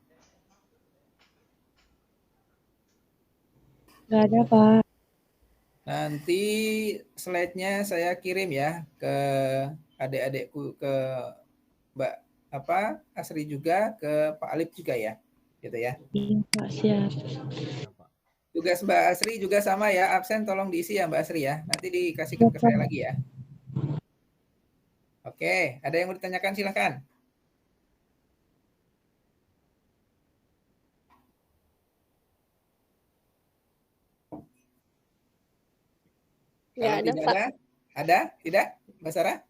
Nggak ada, Pak. Nanti slide-nya saya kirim ya ke adik-adikku, ke Mbak Asri juga, ke Pak Alip juga ya. Gitu ya. Iya, Pak, siap. Tugas Mbak Asri juga sama ya, absen tolong diisi ya Mbak Asri ya. Nanti dikasihkan ke saya lagi ya. Oke, ada yang mau ditanyakan silahkan. Nggak Kalau ada, tidak Pak. ada, Ada? Tidak, Mbak Sarah?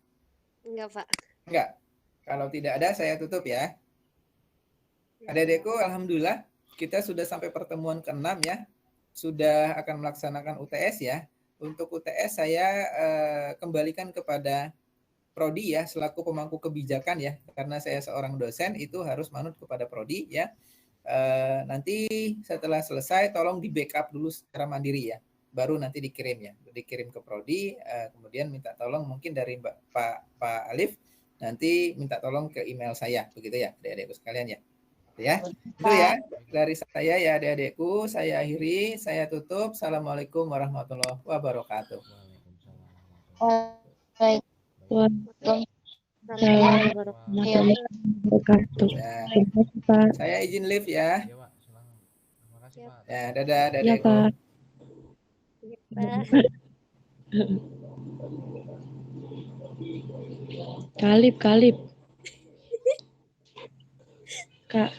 Enggak, Pak. Enggak. Kalau tidak ada, saya tutup ya. Adik-adikku, alhamdulillah kita sudah sampai pertemuan ke-6 ya. Sudah akan melaksanakan UTS ya. Untuk UTS saya kembalikan kepada Prodi ya, selaku pemangku kebijakan ya. Karena saya seorang dosen, itu harus manut kepada Prodi ya. Nanti setelah selesai tolong di backup dulu secara mandiri ya. Baru nanti dikirim ya. Dikirim ke Prodi, kemudian minta tolong mungkin dari Pak Alif, nanti minta tolong ke email saya. Begitu ya, adik-adikku sekalian ya. Ya, itu ya dari saya ya adik-adikku, saya akhiri, saya tutup. Assalamualaikum warahmatullahi wabarakatuh. Waalaikumsalam Waalaikumsalam. warahmatullahi wabarakatuh. Ya, Terima kasih, Pak. saya izin live ya. Ya, dadah Ya, adik-adikku. Pak. Pak. Kalip. Kak.